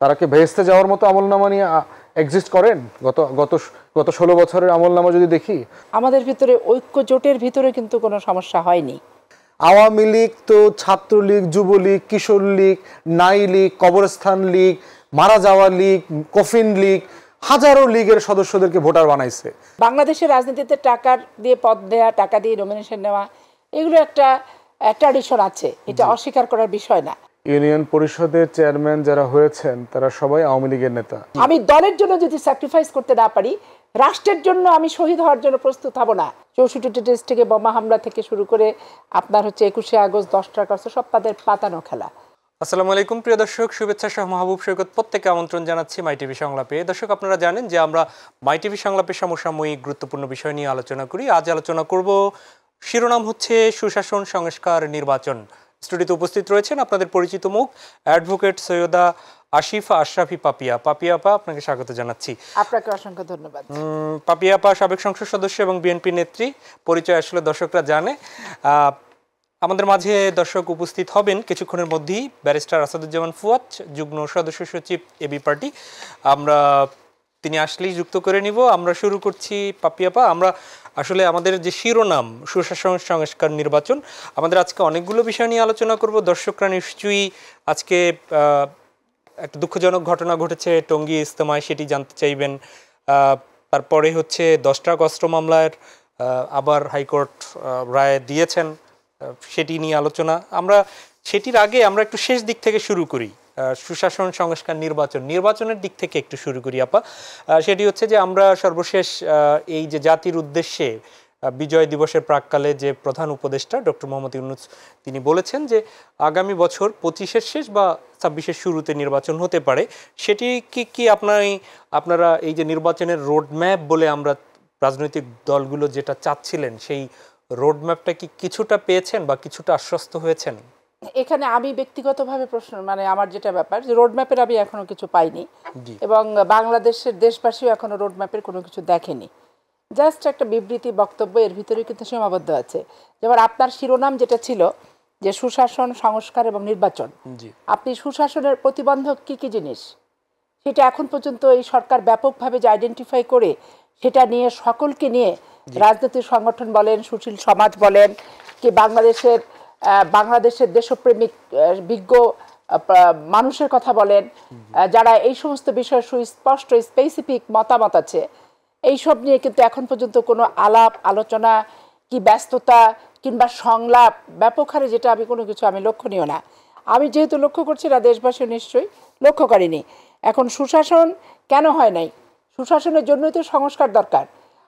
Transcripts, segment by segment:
তারা কি ভেস্তে যাওয়ার মতো আমলনামা নিয়ে এক্সিস্ট করেন? গত গত গত 16 বছরের আমলনামা যদি দেখি, আমাদের ভিতরে ঐক্য জোটের ভিতরে কিন্তু কোনো সমস্যা হয়নি। আওয়ামী লীগ তো ছাত্রলীগ, যুবলীগ, কিশোর লীগ, নাই লীগ, কবরস্থান লীগ, মারা যাওয়া লীগ, কফিন লীগ, হাজারো লীগের সদস্যদেরকে ভোটার বানাইছে। বাংলাদেশের রাজনীতিতে টাকা দিয়ে পদ দেওয়া, টাকা দিয়ে নমিনেশন নেওয়া, এগুলো একটা ট্র্যাডিশন আছে, এটা অস্বীকার করার বিষয় না। ইউনিয়ন পরিষদের চেয়ারম্যান যারা হয়েছেন তারা সবাই আওয়ামী লীগের নেতা। আমি দলের জন্য যদি স্যাক্রিফাইস করতে না পারি, রাষ্ট্রের জন্য আমি শহীদ হওয়ার জন্য প্রস্তুত হব না। 64টি ডিস্ট্রিক্টে বোমা হামলা থেকে শুরু করে আপনার 21শে আগস্ট, 10টা আগস্ট, সব তাদের পাতানো খেলা। আসসালামু আলাইকুম প্রিয় দর্শক, শুভেচ্ছা সহ মাহবুব সৈকত প্রত্যেককে আমন্ত্রণ জানাচ্ছি মাই টিভি সংলাপে। দর্শক, আপনারা জানেন যে আমরা মাই টিভি সংলাপে সমসাময়িক গুরুত্বপূর্ণ বিষয় নিয়ে আলোচনা করি। আজ আলোচনা করব, শিরোনাম হচ্ছে সুশাসন, সংস্কার, নির্বাচন। স্টুডিওতে উপস্থিত রয়েছেন আপনাদের পরিচিত মুখ, অ্যাডভোকেট সৈয়দা আসিফা আশরাফি পাপিয়া। পাপিয়া আপা, আপনাকে স্বাগত জানাচ্ছি। আপনাকে অসংখ্য ধন্যবাদ। পাপিয়া আপা সাবেক সংসদ সদস্য এবং বিএনপি নেত্রী, পরিচয় আসলে দর্শকরা জানে। আমাদের মাঝে দর্শক উপস্থিত হবেন কিছুক্ষণের মধ্যেই ব্যারিস্টার আসাদুজ্জামান ফুয়াদ, যুগ্ম সদস্য সচিব এবি পার্টি। আমরা তিনি আসলেই যুক্ত করে নিব। আমরা শুরু করছি পাপিয়াপা। আমরা আসলে আমাদের যে শিরোনাম সুশাসন, সংস্কার, নির্বাচন, আমাদের আজকে অনেকগুলো বিষয় নিয়ে আলোচনা করব। দর্শকরা নিশ্চয়ই আজকে একটা দুঃখজনক ঘটনা ঘটেছে টঙ্গী ইজতেমায়, সেটি জানতে চাইবেন। তারপরে হচ্ছে 10টা আগস্ট মামলার আবার হাইকোর্ট রায় দিয়েছেন, সেটি নিয়ে আলোচনা। আমরা সেটির আগে আমরা একটু শেষ দিক থেকে শুরু করি, সুশাসন, সংস্কার, নির্বাচনের দিক থেকে একটু শুরু করি আপা। সেটি হচ্ছে যে আমরা সর্বশেষ এই যে জাতির উদ্দেশ্যে বিজয় দিবসের প্রাককালে যে প্রধান উপদেষ্টা ডক্টর মোহাম্মদ ইউনূস তিনি বলেছেন যে আগামী বছর 25-এর শেষ বা 26-এর শুরুতে নির্বাচন হতে পারে। সেটি কি আপনারা এই যে নির্বাচনের রোডম্যাপ বলে আমরা রাজনৈতিক দলগুলো যেটা চাচ্ছিলেন, সেই রোডম্যাপটা কি কিছুটা পেয়েছেন বা কিছুটা আশ্বস্ত হয়েছেন? এখানে আমি ব্যক্তিগতভাবে প্রশ্ন, মানে আমার যেটা ব্যাপার, যে রোডম্যাপের আমি এখনো কিছু পাইনি এবং বাংলাদেশের দেশবাসীও এখনো রোডম্যাপের কোনো কিছু দেখেনি। জাস্ট একটা বিবৃতি, বক্তব্য, এর ভিতরে কিন্তু সীমাবদ্ধ আছে। যেমন আপনার শিরোনাম যেটা ছিল যে সুশাসন, সংস্কার এবং নির্বাচন, আপনি সুশাসনের প্রতিবন্ধক কি কি জিনিস, সেটা এখন পর্যন্ত এই সরকার ব্যাপকভাবে যে আইডেন্টিফাই করে সেটা নিয়ে সকলকে নিয়ে রাজনৈতিক সংগঠন বলেন, সুশীল সমাজ বলেন, কি বাংলাদেশের দেশপ্রেমিক বিজ্ঞ মানুষের কথা বলেন, যারা এই সমস্ত বিষয়ে সুস্পষ্ট স্পেসিফিক মতামত আছে, এইসব নিয়ে কিন্তু এখন পর্যন্ত কোনো আলাপ আলোচনা কি ব্যস্ততা কিংবা সংলাপ ব্যাপক হারে যেটা আমি কোনো কিছু আমি লক্ষণীয় না। আমি যেহেতু লক্ষ্য করছি না, দেশবাসী নিশ্চয়ই লক্ষ্য করেনি। এখন সুশাসন কেন হয় নাই? সুশাসনের জন্যই তো সংস্কার দরকার।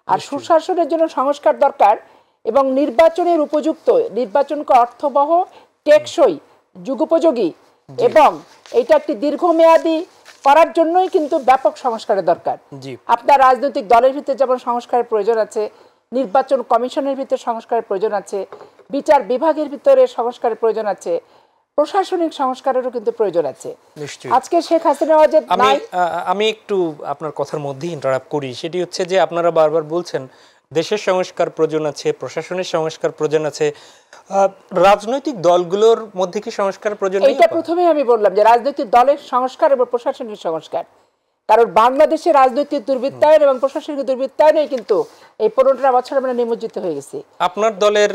আর সুশাসনের জন্য সংস্কার দরকার এবং নির্বাচনের উপযুক্ত, নির্বাচনকে অর্থবহ, টেকসই, যুগোপযোগী এবং এটা একটি দীর্ঘমেয়াদী করার জন্যই কিন্তু ব্যাপক সংস্কারের দরকার। আপনার রাজনৈতিক দলের ভিতরে যেমন সংস্কারের প্রয়োজন আছে, নির্বাচন কমিশনের ভিতরে সংস্কারের প্রয়োজন আছে, বিচার বিভাগের ভিতরে সংস্কারের প্রয়োজন আছে, প্রশাসনিক সংস্কারেরও কিন্তু প্রয়োজন আছে। আজকে শেখ হাসিনা যে আমি একটু আপনার কথার মধ্যে ইন্টারাপ্ট করি, সেটি হচ্ছে যে আপনারা বারবার বলছেন দেশের সংস্কার প্রয়োজন আছে, প্রশাসনের সংস্কার প্রয়োজন আছে, রাজনৈতিক দলগুলোর মধ্যে কি সংস্কার প্রয়োজন? এটা প্রথমেই আমি বললাম যে রাজনৈতিক দলের সংস্কার এবং প্রশাসনিক সংস্কার, কারণ বাংলাদেশের রাজনৈতিক দুর্বৃত্তায়ন এবং প্রশাসনিক দুর্বৃত্তায়নে কিন্তু এই 15টা বছর আমরা নিমজ্জিত হয়ে গেছি। আপনার দলের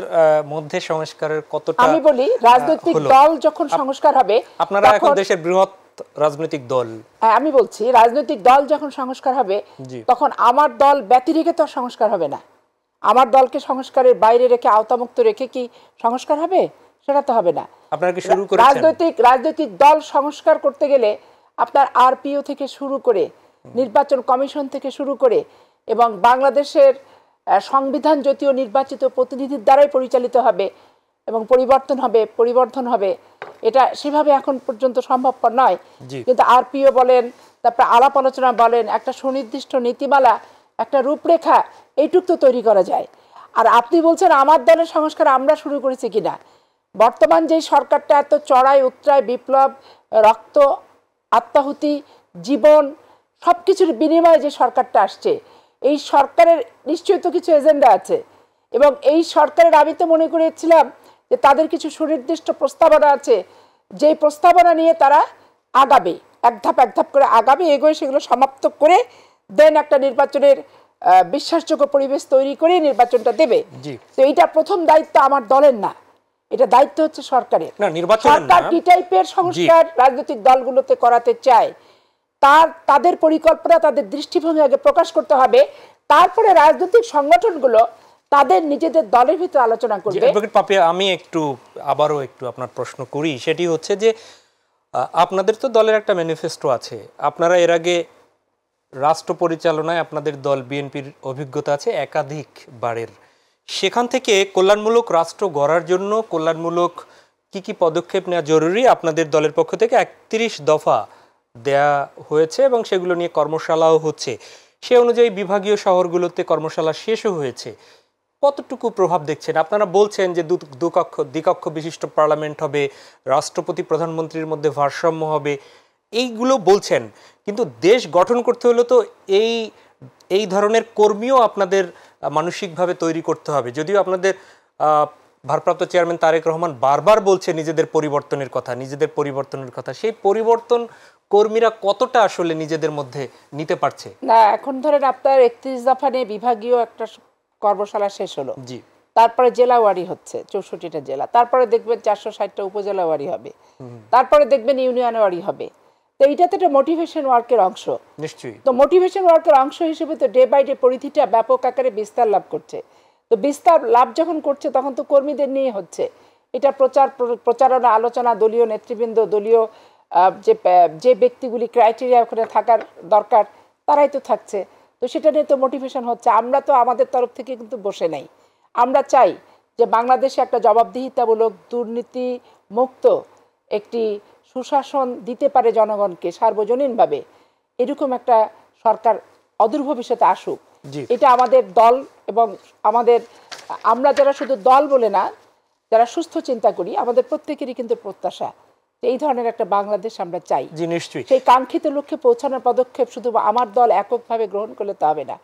মধ্যে সংস্কারের কতটা? আমি বলি রাজনৈতিক দল যখন সংস্কার হবে, আপনারা এখন দেশের বৃহৎ রাজনৈতিক দল, আমি বলছি রাজনৈতিক দল যখন সংস্কার হবে তখন আমার দল ব্যতিরেকে তো সংস্কার হবে না। আমার দলকে সংস্কারের বাইরে রেখে, আওতামুক্ত রেখে কি সংস্কার হবে? সেটা তো হবে না। আপনারা কি শুরু করেছেন? রাজনৈতিক দল সংস্কার করতে গেলে আপনার আরপিও থেকে শুরু করে, নির্বাচন কমিশন থেকে শুরু করে এবং বাংলাদেশের সংবিধান জাতীয় নির্বাচিত প্রতিনিধির দ্বারাই পরিচালিত হবে এবং পরিবর্তন হবে। এটা সেভাবে এখন পর্যন্ত সম্ভবপর নয়। কিন্তু আরপিও বলেন, তারপরে আলাপ আলোচনা বলেন, একটা সুনির্দিষ্ট নীতিমালা, একটা রূপরেখা, এইটুক তো তৈরি করা যায়। আর আপনি বলছেন আমার দলের সংস্কার আমরা শুরু করেছি কিনা। বর্তমান যেই সরকারটা এত চড়াই উতরায়, বিপ্লব, রক্ত, আত্মাহুতি, জীবন সব কিছুর বিনিময়ে যে সরকারটা আসছে, এই সরকারের নিশ্চয়ই তো কিছু এজেন্ডা আছে এবং এই সরকারের, আমি তো মনে করেছিলাম যে তাদের কিছু সুনির্দিষ্ট প্রস্তাবনা আছে, যেই প্রস্তাবনা নিয়ে তারা আগাবে। এক ধাপ করে আগামী এগোয় সেগুলো সমাপ্ত করে দেন একটা নির্বাচনের বিশ্বাসযোগ্য পরিবেশ তৈরি করে নির্বাচনটা দেবে। তো এইটা প্রথম দায়িত্ব আমার দলের না, এটা দায়িত্ব হচ্ছে সরকারের। সরকার কি টাইপের সংস্কার রাজনৈতিক দলগুলোতে করাতে চায় তাদের পরিকল্পনা, তাদের দৃষ্টিভঙ্গি আগে প্রকাশ করতে হবে, তারপরে রাজনৈতিক সংগঠনগুলো তাদের নিজেদের দলের ভিতরে আলোচনা করবে। আমি আবারও একটু আপনার প্রশ্ন করি, সেটি হচ্ছে যে আপনাদের তো দলের একটা ম্যানিফেস্টো আছে, আপনারা এর আগে রাষ্ট্র পরিচালনায় আপনাদের দল বিএনপির অভিজ্ঞতা আছে একাধিক বারের, সেখান থেকে কল্যাণমূলক রাষ্ট্র গড়ার জন্য কল্যাণমূলক কি পদক্ষেপ নেওয়া জরুরি আপনাদের দলের পক্ষ থেকে 31 দফা দেয়া হয়েছে এবং সেগুলো নিয়ে কর্মশালাও হচ্ছে। সে অনুযায়ী বিভাগীয় শহরগুলোতে কর্মশালা শেষও হয়েছে। কতটুকু প্রভাব দেখছেন? আপনারা বলছেন যে দ্বিকক্ষ বিশিষ্ট পার্লামেন্ট হবে, রাষ্ট্রপতি প্রধানমন্ত্রীর মধ্যে ভারসাম্য হবে, এইগুলো বলছেন, কিন্তু দেশ গঠন করতে হলে তো এই ধরনের কর্মীও আপনাদের মানসিকভাবে তৈরি করতে হবে। যদিও আপনাদের ভারপ্রাপ্ত চেয়ারম্যান তারেক রহমান বারবার বলছে নিজেদের পরিবর্তনের কথা, সেই পরিবর্তন কর্মীরা কতটা আসলে নিজেদের মধ্যে নিতে পারছে? না, এখন ধরেন আপনার 31 দফা নিয়ে বিভাগীয় একটা কর্মশালা শেষ হলো, জি, তারপরে জেলা ওয়ারি হচ্ছে 64টা জেলা, তারপরে দেখবেন 460টা উপজেলা ওয়ারি হবে, তারপরে দেখবেন ইউনিয়ন ওয়ারি হবে। তো এইটা তো একটা মোটিভেশন ওয়ার্কের অংশ নিশ্চয়ই। তো মোটিভেশন ওয়ার্কের অংশ হিসেবে তো ডে বাই ডে পরিধিটা ব্যাপক আকারে বিস্তার লাভ করছে। তো বিস্তার লাভ যখন করছে তখন তো কর্মীদের নিয়ে হচ্ছে এটা প্রচারণা, আলোচনা, দলীয় নেতৃবৃন্দ, দলীয় যে ব্যক্তিগুলি ক্রাইটেরিয়া ওখানে থাকার দরকার তারাই তো থাকছে। তো সেটা নিয়ে তো মোটিভেশন হচ্ছে। আমরা তো আমাদের তরফ থেকে কিন্তু বসে নাই, আমরা চাই যে বাংলাদেশে একটা জবাবদিহিতামূলক দুর্নীতি মুক্ত একটি সুশাসন দিতে পারে জনগণকে সার্বজনীনভাবে, এরকম একটা সরকার অদূর ভবিষ্যতে আসুক। এটা আমাদের দল এবং আমরা যারা শুধু দল বলে না, যারা সুস্থ চিন্তা করি, আমাদের প্রত্যেকেরই কিন্তু প্রত্যাশা এই ধরনের একটা বাংলাদেশ আমরা চাই। সেই কাঙ্ক্ষিত লক্ষ্যে পৌঁছানোর পদক্ষেপ শুধু আমার দল এককভাবে গ্রহণ করলে তো হবে না,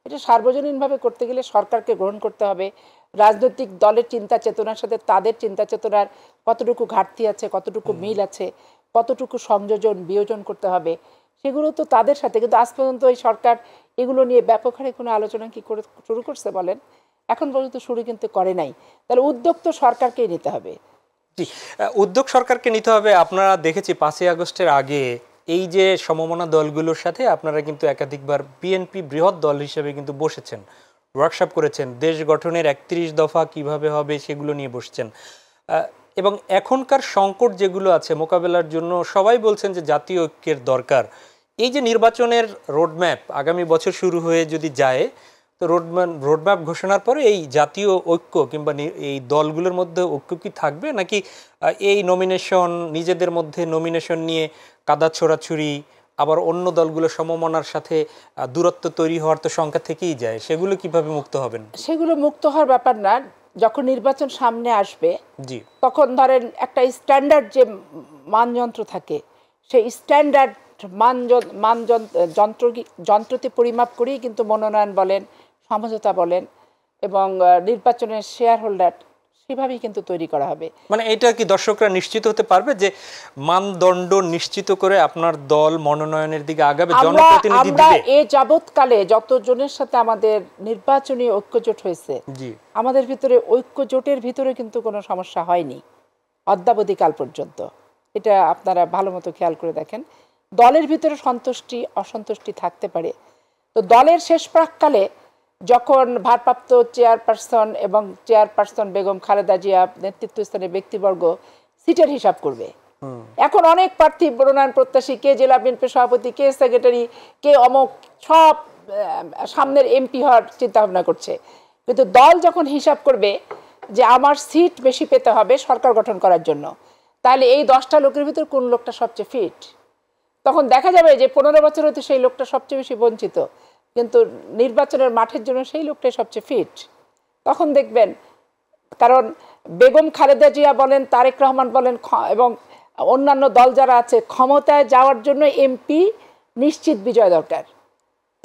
এটা সার্বজনীনভাবে করতে গেলে সরকারকে গ্রহণ করতে হবে। রাজনৈতিক দলের চিন্তা চেতনার সাথে তাদের চিন্তা চেতনার কতটুকু ঘাটতি আছে, কতটুকু মিল আছে, কতটুকু সংযোজন বিয়োজন করতে হবে, সেগুলো তো তাদের সাথে। কিন্তু আজ পর্যন্ত এই সরকার এগুলো নিয়ে ব্যাপক হারে কোনো আলোচনা কি করে শুরু করছে বলেন? এখন পর্যন্ত শুরু কিন্তু করে নাই। তাহলে উদ্যোগ তো সরকারকেই নিতে হবে। জি, উদ্যোগ সরকারকে নিতে হবে। আপনারা দেখেছি 5ই আগস্টের আগে এই যে সমমনা দলগুলোর সাথে আপনারা কিন্তু একাধিকবার বিএনপি বৃহৎ দল হিসেবে কিন্তু বসেছেন, ওয়ার্কশপ করেছেন, দেশ গঠনের 31 দফা কিভাবে হবে সেগুলো নিয়ে বসছেন। এবং এখনকার সংকট যেগুলো আছে মোকাবেলার জন্য সবাই বলছেন যে জাতীয় ঐক্যের দরকার। এই যে নির্বাচনের রোডম্যাপ আগামী বছর শুরু হয়ে যদি যায়, তো রোডম্যাপ ঘোষণার পরে এই জাতীয় ঐক্য কিংবা এই দলগুলোর মধ্যে ঐক্য কি থাকবে, নাকি এই নমিনেশন নিজেদের মধ্যে নমিনেশন নিয়ে কাদা ছোড়াছুরি, আবার অন্য দলগুলো সমমনার সাথে দূরত্ব তৈরি হওয়ার তো সংখ্যা থেকেই যায়, সেগুলো কিভাবে মুক্ত হবেন? সেগুলো মুক্ত হওয়ার ব্যাপার না। যখন নির্বাচন সামনে আসবে, জি, তখন ধরেন একটা স্ট্যান্ডার্ড যে মানযন্ত্র থাকে, সেই স্ট্যান্ডার্ড যন্ত্রটি পরিমাপ করেই কিন্তু মনোনয়ন বলেন, সমঝোতা বলেন এবং নির্বাচনের শেয়ার হোল্ডার সেভাবেই কিন্তু তৈরি করা হবে। মানে এটা কি দর্শকরা নিশ্চিত হতে পারবে যে মানদণ্ড নিশ্চিত করে আপনার দল মনোনয়নের দিকে আগাবে, জনপ্রতিনিধি দিবে? আমরা এই যাবৎকালে যতজনের সাথে আমাদের নির্বাচনী ঐক্যজোট হয়েছে, আমাদের ভিতরে ঐক্যজোটের ভিতরে কিন্তু কোনো সমস্যা হয়নি অদ্যাবধিকাল পর্যন্ত। এটা আপনারা ভালো মতো খেয়াল করে দেখেন। দলের ভিতরে সন্তুষ্টি অসন্তুষ্টি থাকতে পারে। তো দলের শেষ প্রাককালে যখন ভারপ্রাপ্ত চেয়ারপারসন এবং চেয়ারপারসন বেগম খালেদা জিয়া নেতৃত্বস্থানীয় ব্যক্তিবর্গ সিটের হিসাব করবে, এখন অনেক প্রার্থী মনোনয়ন প্রত্যাশী, কে জেলা বিএনপি সভাপতি, কে সেক্রেটারি, কে অমুক, সব সামনের এমপি হওয়ার চিন্তা ভাবনা করছে। কিন্তু দল যখন হিসাব করবে যে আমার সিট বেশি পেতে হবে সরকার গঠন করার জন্য, তাহলে এই 10টা লোকের ভিতর কোন লোকটা সবচেয়ে ফিট, তখন দেখা যাবে যে 15 বছর হতে সেই লোকটা সবচেয়ে বেশি বঞ্চিত, কিন্তু নির্বাচনের মাঠের জন্য সেই লোকটাই সবচেয়ে ফিট। তখন দেখবেন, কারণ বেগম খালেদা জিয়া বলেন, তারেক রহমান বলেন এবং অন্যান্য দল যারা আছে, ক্ষমতায় যাওয়ার জন্য এমপি নিশ্চিত বিজয় দরকার।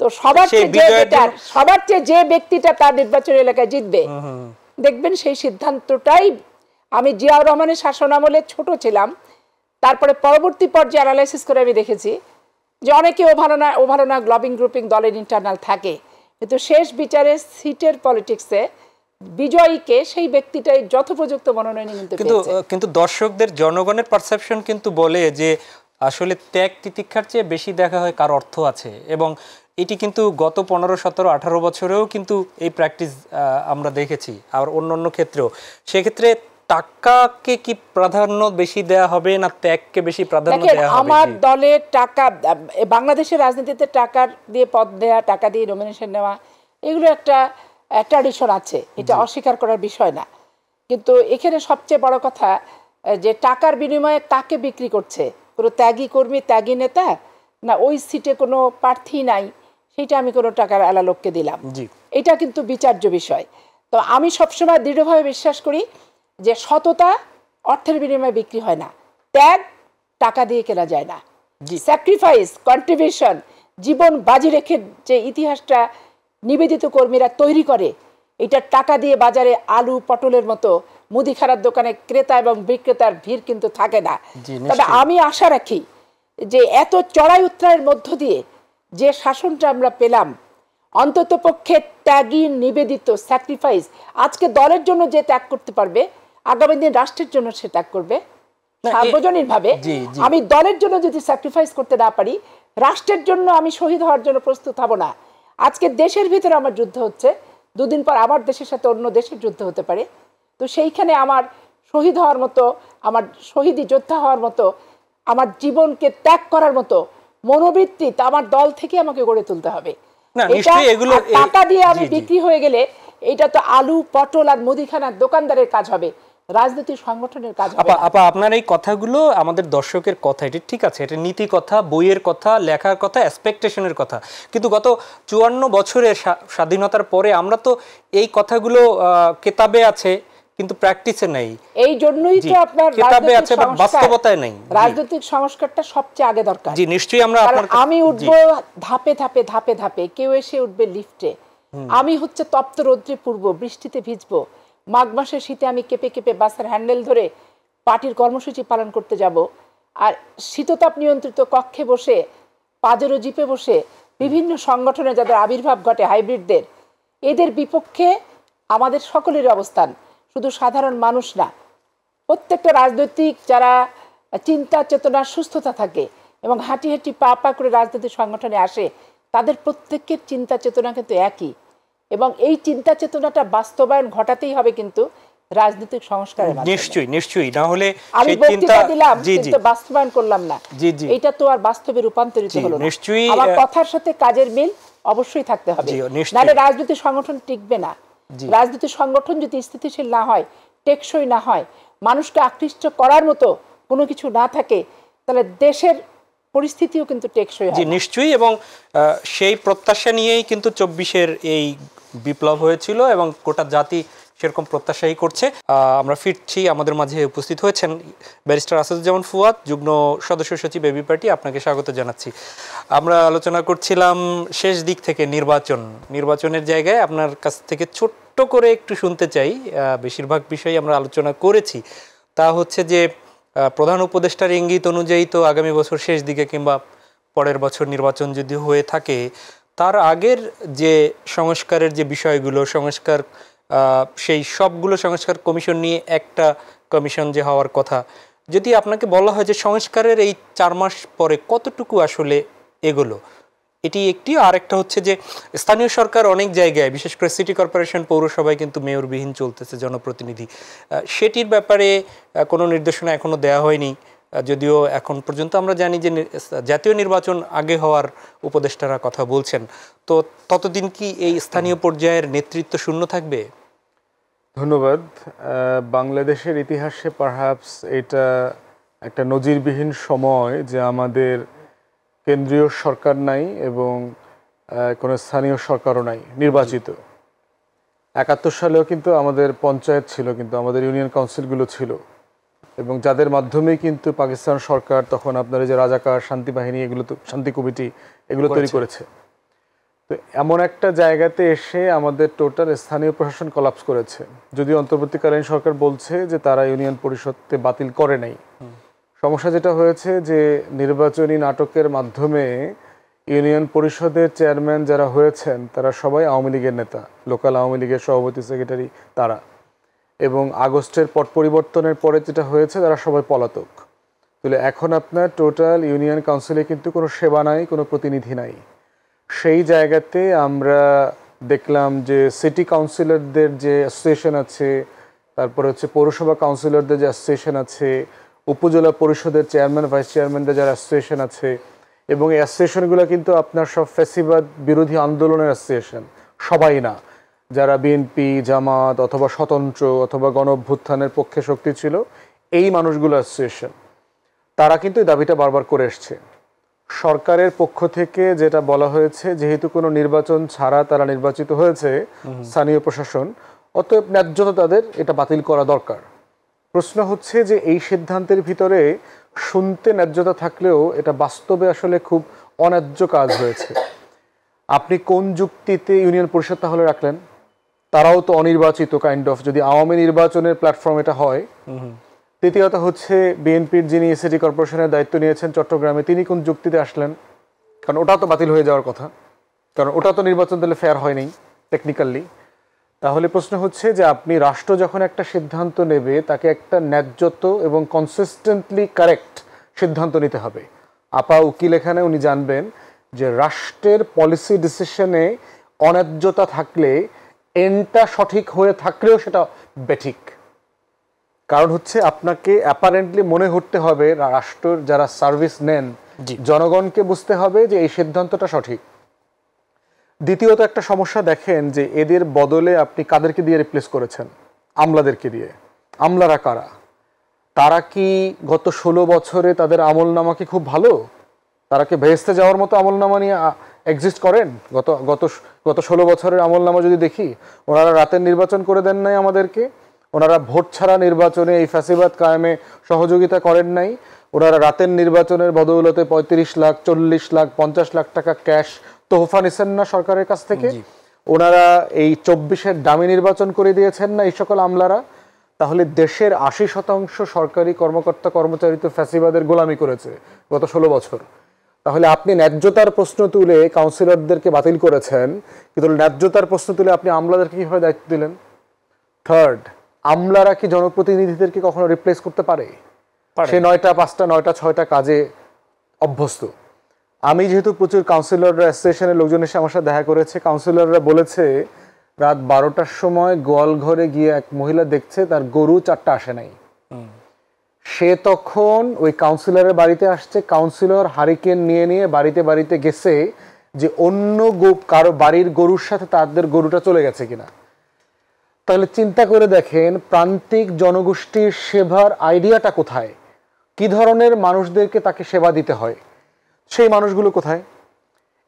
তো সবার চেয়ে যে ব্যক্তিটা তার নির্বাচনী এলাকায় জিতবে, দেখবেন সেই সিদ্ধান্তটাই। আমি জিয়াউর রহমানের শাসনামলে ছোট ছিলাম, তারপরে পরবর্তী পর্যায়ে অ্যানালাইসিস করে আমি দেখেছি যে অনেকে ও ভালো না গ্লবিং গ্রুপিং দলের ইন্টারনাল থাকে, কিন্তু শেষ বিচারে সিটের পলিটিক্সে বিজয়ীকে সেই ব্যক্তিটাই যথোপযুক্ত মনোনয়ন কিন্তু কিন্তু দর্শকদের জনগণের পারসেপশন কিন্তু বলে যে আসলে ত্যাগ তিতিক্ষার চেয়ে বেশি দেখা হয় কার অর্থ আছে, এবং এটি কিন্তু গত 15, 17, 18 বছরেও কিন্তু এই প্র্যাকটিস আমরা দেখেছি, আর অন্য ক্ষেত্রেও। সেক্ষেত্রে টাকাকে কি প্রাধান্য বেশি দেয়া হবে না ত্যাগকে বেশি প্রাধান্য দেয়া হবে? আমার দলের টাকা, বাংলাদেশের রাজনীতিতে টাকা দিয়ে পদ দেয়া, টাকা দিয়ে নমিনেশন নেওয়া, এগুলো একটা ট্র্যাডিশন আছে, এটা অস্বীকার করার বিষয় না। কিন্তু এখানে সবচেয়ে বড় কথা যে টাকার বিনিময়ে কাকে বিক্রি করছে, কোনো ত্যাগী কর্মী, ত্যাগী নেতা, না ওই সিটে কোনো প্রার্থী নাই সেটা আমি কোনো টাকার আলা লোককে দিলাম, এটা কিন্তু বিচার্য বিষয়। তো আমি সবসময় দৃঢ়ভাবে বিশ্বাস করি যে সততা অর্থের বিনিময়ে বিক্রি হয় না, ত্যাগ টাকা দিয়ে কেনা যায় না, স্যাক্রিফাইস, কন্ট্রিবিউশন, জীবন বাজি রেখে যে ইতিহাসটা নিবেদিত কর্মীরা তৈরি করে, এটা টাকা দিয়ে বাজারে আলু পটলের মতো মুদিখানার দোকানে ক্রেতা এবং বিক্রেতার ভিড় কিন্তু থাকে না। তবে আমি আশা রাখি যে এত চড়াই উত্তরায়ের মধ্য দিয়ে যে শাসনটা আমরা পেলাম, অন্তত পক্ষে ত্যাগী, নিবেদিত, স্যাক্রিফাইস, আজকে দলের জন্য যে ত্যাগ করতে পারবে আগামী দিন রাষ্ট্রের জন্য সে ত্যাগ করবে সার্বজনীন ভাবে। আমি দলের জন্য যদি স্যাক্রিফাইস করতে না পারি, রাষ্ট্রের জন্য আমি শহীদ হওয়ার জন্য প্রস্তুত হব না। আজকে দেশের ভিতরে আমার যুদ্ধ হচ্ছে, দুদিন পর আমার দেশের সাথে অন্য দেশের যুদ্ধ হতে পারে। তো সেইখানে আমার শহীদ হওয়ার মতো, আমার শহীদি যোদ্ধা হওয়ার মতো, আমার জীবনকে ত্যাগ করার মতো মনোবৃত্তি আমার দল থেকে আমাকে গড়ে তুলতে হবে। টাকা দিয়ে আমি বিক্রি হয়ে গেলে এটা তো আলু পটল আর মুদিখানার দোকানদারের কাজ হবে, রাজনৈতিক সংগঠনের কাজ হবে। আপা আপনার এই কথাগুলো আমাদের দর্শকের কথা, এটা ঠিক আছে, এটা নীতি কথা, বইয়ের কথা, লেখার কথা, এক্সপেকটেশনের কথা, কিন্তু গত 54 বছরের স্বাধীনতার পরে আমরা তো এই কথাগুলো কিতাবে আছে কিন্তু প্র্যাকটিসে নাই। এই জন্যই তো আপনার কিতাবে আছে বাট বাস্তবতায় নাই। রাজনৈতিক সংস্কারটা সবচেয়ে আগে দরকার। জি নিশ্চয়ই। আমি উঠবো ধাপে ধাপে ধাপে ধাপে, কেউ এসে উঠবে লিফটে, আমি হচ্ছে তপ্ত রৌদ্রে পূর্ব বৃষ্টিতে ভিজবো, মাঘ মাসের শীতে আমি কেঁপে কেঁপে বাসের হ্যান্ডেল ধরে পার্টির কর্মসূচি পালন করতে যাব, আর শীততাপ নিয়ন্ত্রিত কক্ষে বসে, পাজেরো জিপে বসে বিভিন্ন সংগঠনে যাদের আবির্ভাব ঘটে, হাইব্রিডদের, এদের বিপক্ষে আমাদের সকলের অবস্থান, শুধু সাধারণ মানুষ না, প্রত্যেকটা রাজনৈতিক যারা চিন্তা চেতনার সুস্থতা থাকে এবং হাঁটি হাঁটি পা পা করে রাজনৈতিক সংগঠনে আসে, তাদের প্রত্যেকের চিন্তা চেতনা কিন্তু একই, এবং এই চিন্তা চেতনাটা বাস্তবায়ন ঘটাতেই হবে কিন্তু রাজনৈতিক সংস্কারের মাধ্যমে। নিশ্চয়ই নিশ্চয়ই, না হলে আমি বক্তৃতা দিলাম কিন্তু বাস্তবায়ন করলাম না, এটা তো আর বাস্তবে রূপান্তরিত হলো না। নিশ্চয়ই আমার কথার সাথে কাজের মিল অবশ্যই থাকতে হবে, নাহলে রাজনৈতিক সংগঠন টিকবে না। রাজনৈতিক সংগঠন যদি স্থিতিশীল না হয়, টেকসই না হয়, মানুষকে আকৃষ্ট করার মতো কোনো কিছু না থাকে, তাহলে দেশের পরিস্থিতিও কিন্তু টেকসই হয়। জি নিশ্চয়ই, এবং সেই প্রত্যাশা নিয়েই কিন্তু 24-এর এই বিপ্লব হয়েছিল এবং গোটা জাতি সেরকম প্রত্যাশাই করছে। আমরা ফিরছি, আমাদের মাঝে উপস্থিত হয়েছেন ব্যারিস্টার আসাদুজ্জামান ফুয়াদ, যুগ্ম সদস্য সচিব এবি পার্টি। আপনাকে স্বাগত জানাচ্ছি। আমরা আলোচনা করছিলাম শেষ দিক থেকে নির্বাচনের জায়গায় আপনার কাছ থেকে ছোট্ট করে একটু শুনতে চাই। বেশিরভাগ বিষয় আমরা আলোচনা করেছি, তা হচ্ছে যে প্রধান উপদেষ্টার ইঙ্গিত অনুযায়ী তো আগামী বছর শেষ দিকে কিংবা পরের বছর নির্বাচন যদি হয়ে থাকে, তার আগের যে সংস্কারের যে বিষয়গুলো, সেই সবগুলো সংস্কার কমিশন নিয়ে একটা কমিশন যে হওয়ার কথা, যদি আপনাকে বলা হয় যে সংস্কারের এই 4 মাস পরে কতটুকু আসলে এগোলো, এটি একটি। আর একটা হচ্ছে যে স্থানীয় সরকার অনেক জায়গায়, বিশেষ করে সিটি কর্পোরেশন, পৌরসভায় কিন্তু মেয়রবিহীন চলতেছে, জনপ্রতিনিধি, সেটির ব্যাপারে কোনো নির্দেশনা এখনো দেওয়া হয়নি, যদিও এখন পর্যন্ত আমরা জানি যে জাতীয় নির্বাচন আগে হওয়ার উপদেষ্টারা কথা বলছেন। তো ততদিন কি এই স্থানীয় পর্যায়ের নেতৃত্ব শূন্য থাকবে? ধন্যবাদ। বাংলাদেশের ইতিহাসে পারহ্যাপস এটা একটা নজিরবিহীন সময় যে আমাদের কেন্দ্রীয় সরকার নাই এবং কোনো স্থানীয় সরকারও নাই নির্বাচিত। 71 সালেও কিন্তু আমাদের পঞ্চায়েত ছিল, কিন্তু আমাদের ইউনিয়ন কাউন্সিলগুলো ছিল, এবং যাদের মাধ্যমেই কিন্তু পাকিস্তান সরকার তখন আপনার যে রাজাকার, শান্তি বাহিনী, এগুলো তো শান্তি কমিটি এগুলো তৈরি করেছে। তো এমন একটা জায়গাতে এসে আমাদের টোটাল স্থানীয় প্রশাসন কলাপস করেছে। যদিও অন্তর্বর্তীকালীন সরকার বলছে যে তারা ইউনিয়ন পরিষদকে বাতিল করে নাই, সমস্যা যেটা হয়েছে যে নির্বাচনী নাটকের মাধ্যমে ইউনিয়ন পরিষদের চেয়ারম্যান যারা হয়েছেন তারা সবাই আওয়ামী লীগের নেতা, লোকাল আওয়ামী লীগের সভাপতি সেক্রেটারি তারা, এবং আগস্টের পট পরিবর্তনের পরে যেটা হয়েছে তারা সবাই পলাতক। তাহলে এখন আপনার টোটাল ইউনিয়ন কাউন্সিলে কিন্তু কোনো সেবা নাই, কোনো প্রতিনিধি নাই। সেই জায়গাতে আমরা দেখলাম যে সিটি কাউন্সিলরদের যে অ্যাসোসিয়েশন আছে, তারপরে হচ্ছে পৌরসভা কাউন্সিলরদের যে অ্যাসোসিয়েশন আছে, উপজেলা পরিষদের চেয়ারম্যান ভাইস চেয়ারম্যানদের যারা অ্যাসোসিয়েশন আছে, এবং এই অ্যাসোসিয়েশনগুলো কিন্তু আপনার সব ফ্যাসিবাদ বিরোধী আন্দোলনের অ্যাসোসিয়েশন, সবাই না। যারা বিএনপি, জামাত অথবা স্বতন্ত্র অথবা গণ অভ্যুত্থানের পক্ষে শক্তি ছিল, এই মানুষগুলো অ্যাসোসিয়েশন, তারা কিন্তু এই দাবিটা বারবার করে এসছে। সরকারের পক্ষ থেকে যেটা বলা হয়েছে, যেহেতু কোনো নির্বাচন ছাড়া তারা নির্বাচিত হয়েছে স্থানীয় প্রশাসন, অতএব ন্যায্যতা তাদের এটা বাতিল করা দরকার। প্রশ্ন হচ্ছে যে এই সিদ্ধান্তের ভিতরে শুনতে ন্যায্যতা থাকলেও এটা বাস্তবে আসলে খুব অন্যায্য কাজ হয়েছে। আপনি কোন যুক্তিতে ইউনিয়ন পরিষদ তাহলে রাখলেন? তারাও তো অনির্বাচিত কাইন্ড অফ, যদি আওয়ামী নির্বাচনের প্ল্যাটফর্ম এটা হয়। দ্বিতীয়ত হচ্ছে বিএনপির যিনি সিটি কর্পোরেশনের দায়িত্ব নিয়েছেন চট্টগ্রামে, তিনি কোন যুক্তিতে আসলেন? কারণ ওটা তো বাতিল হয়ে যাওয়ার কথা, কারণ ওটা তো নির্বাচন দিলে ফেয়ার হয়নি টেকনিক্যালি। তাহলে প্রশ্ন হচ্ছে যে আপনি রাষ্ট্র যখন একটা সিদ্ধান্ত নেবে, তাকে একটা ন্যায্যত এবং কনসিস্টেন্টলি কারেক্ট সিদ্ধান্ত নিতে হবে। আপা উকিল এখানে উনি জানবেন যে রাষ্ট্রের পলিসি ডিসিশনে অন্যায্যতা থাকলে, এনটা সঠিক হয়ে থাকলেও সেটা বেঠিক। কারণ হচ্ছে আপনাকে অ্যাপারেন্টলি মনে করতে হবে, রাষ্ট্রের যারা সার্ভিস নেন জনগণকে বুঝতে হবে যে এই সিদ্ধান্তটা সঠিক। দ্বিতীয়ত একটা সমস্যা দেখেন যে এদের বদলে আপনি কাদেরকে দিয়ে রিপ্লেস করেছেন? আমলাদেরকে দিয়ে। আমলারা কারা? তারা কি গত 16 বছরে তাদের আমলনামা কি খুব ভালো? তারা কি ভেস্তে যাওয়ার মতো আমলনামা নিয়ে এক্সিস্ট করেন? গত 16 বছরের আমলনামা যদি দেখি, ওনারা রাতের নির্বাচন করে দেন নাই আমাদেরকে, ওনারা ভোট ছাড়া নির্বাচনে এই ফ্যাসিবাদ কায়েমে সহযোগিতা করেন নাই, ওনারা রাতের নির্বাচনের বদৌলতে 35 লাখ, 40 লাখ, 50 লাখ টাকা ক্যাশ তোহফা নিছেন না সরকারের কাছ থেকে, ওনারা এই 24-এর দামি নির্বাচন করে দিয়েছেন না এই সকল আমলারা। তাহলে দেশের 80% সরকারি কর্মকর্তা কর্মচারী তো ফ্যাসিবাদের গোলামি করেছে গত 16 বছর। তাহলে আপনি ন্যায্যতার প্রশ্ন তুলে কাউন্সিলরদেরকে বাতিল করেছেন, কিন্তু ন্যায্যতার প্রশ্ন তুলে আপনি আমলাদেরকে কীভাবে দায়িত্ব দিলেন? থার্ড, আমলারা কি জনপ্রতিনিধিদেরকে কখনো রিপ্লেস করতে পারে? সে 9টা 5টা 9টা 6টা কাজে অভ্যস্ত। আমি যেহেতু প্রচুর কাউন্সিলররা অ্যাসোসিয়েশনের লোকজন এসে আমার সাথে দেখা করেছে, কাউন্সিলররা বলেছে রাত 12টার সময় গোয়াল ঘরে গিয়ে এক মহিলা দেখছে তার গরু 4টা আসে নাই। সে তখন ওই কাউন্সিলরের বাড়িতে আসছে, কাউন্সিলর হারিকেন নিয়ে নিয়ে বাড়িতে বাড়িতে গেছে যে অন্য কারো বাড়ির গরুর সাথে তাদের গরুটা চলে গেছে কিনা। তাহলে চিন্তা করে দেখেন প্রান্তিক জনগোষ্ঠীর সেবার আইডিয়াটা কোথায়, কি ধরনের মানুষদেরকে তাকে সেবা দিতে হয়, সেই মানুষগুলো কোথায়?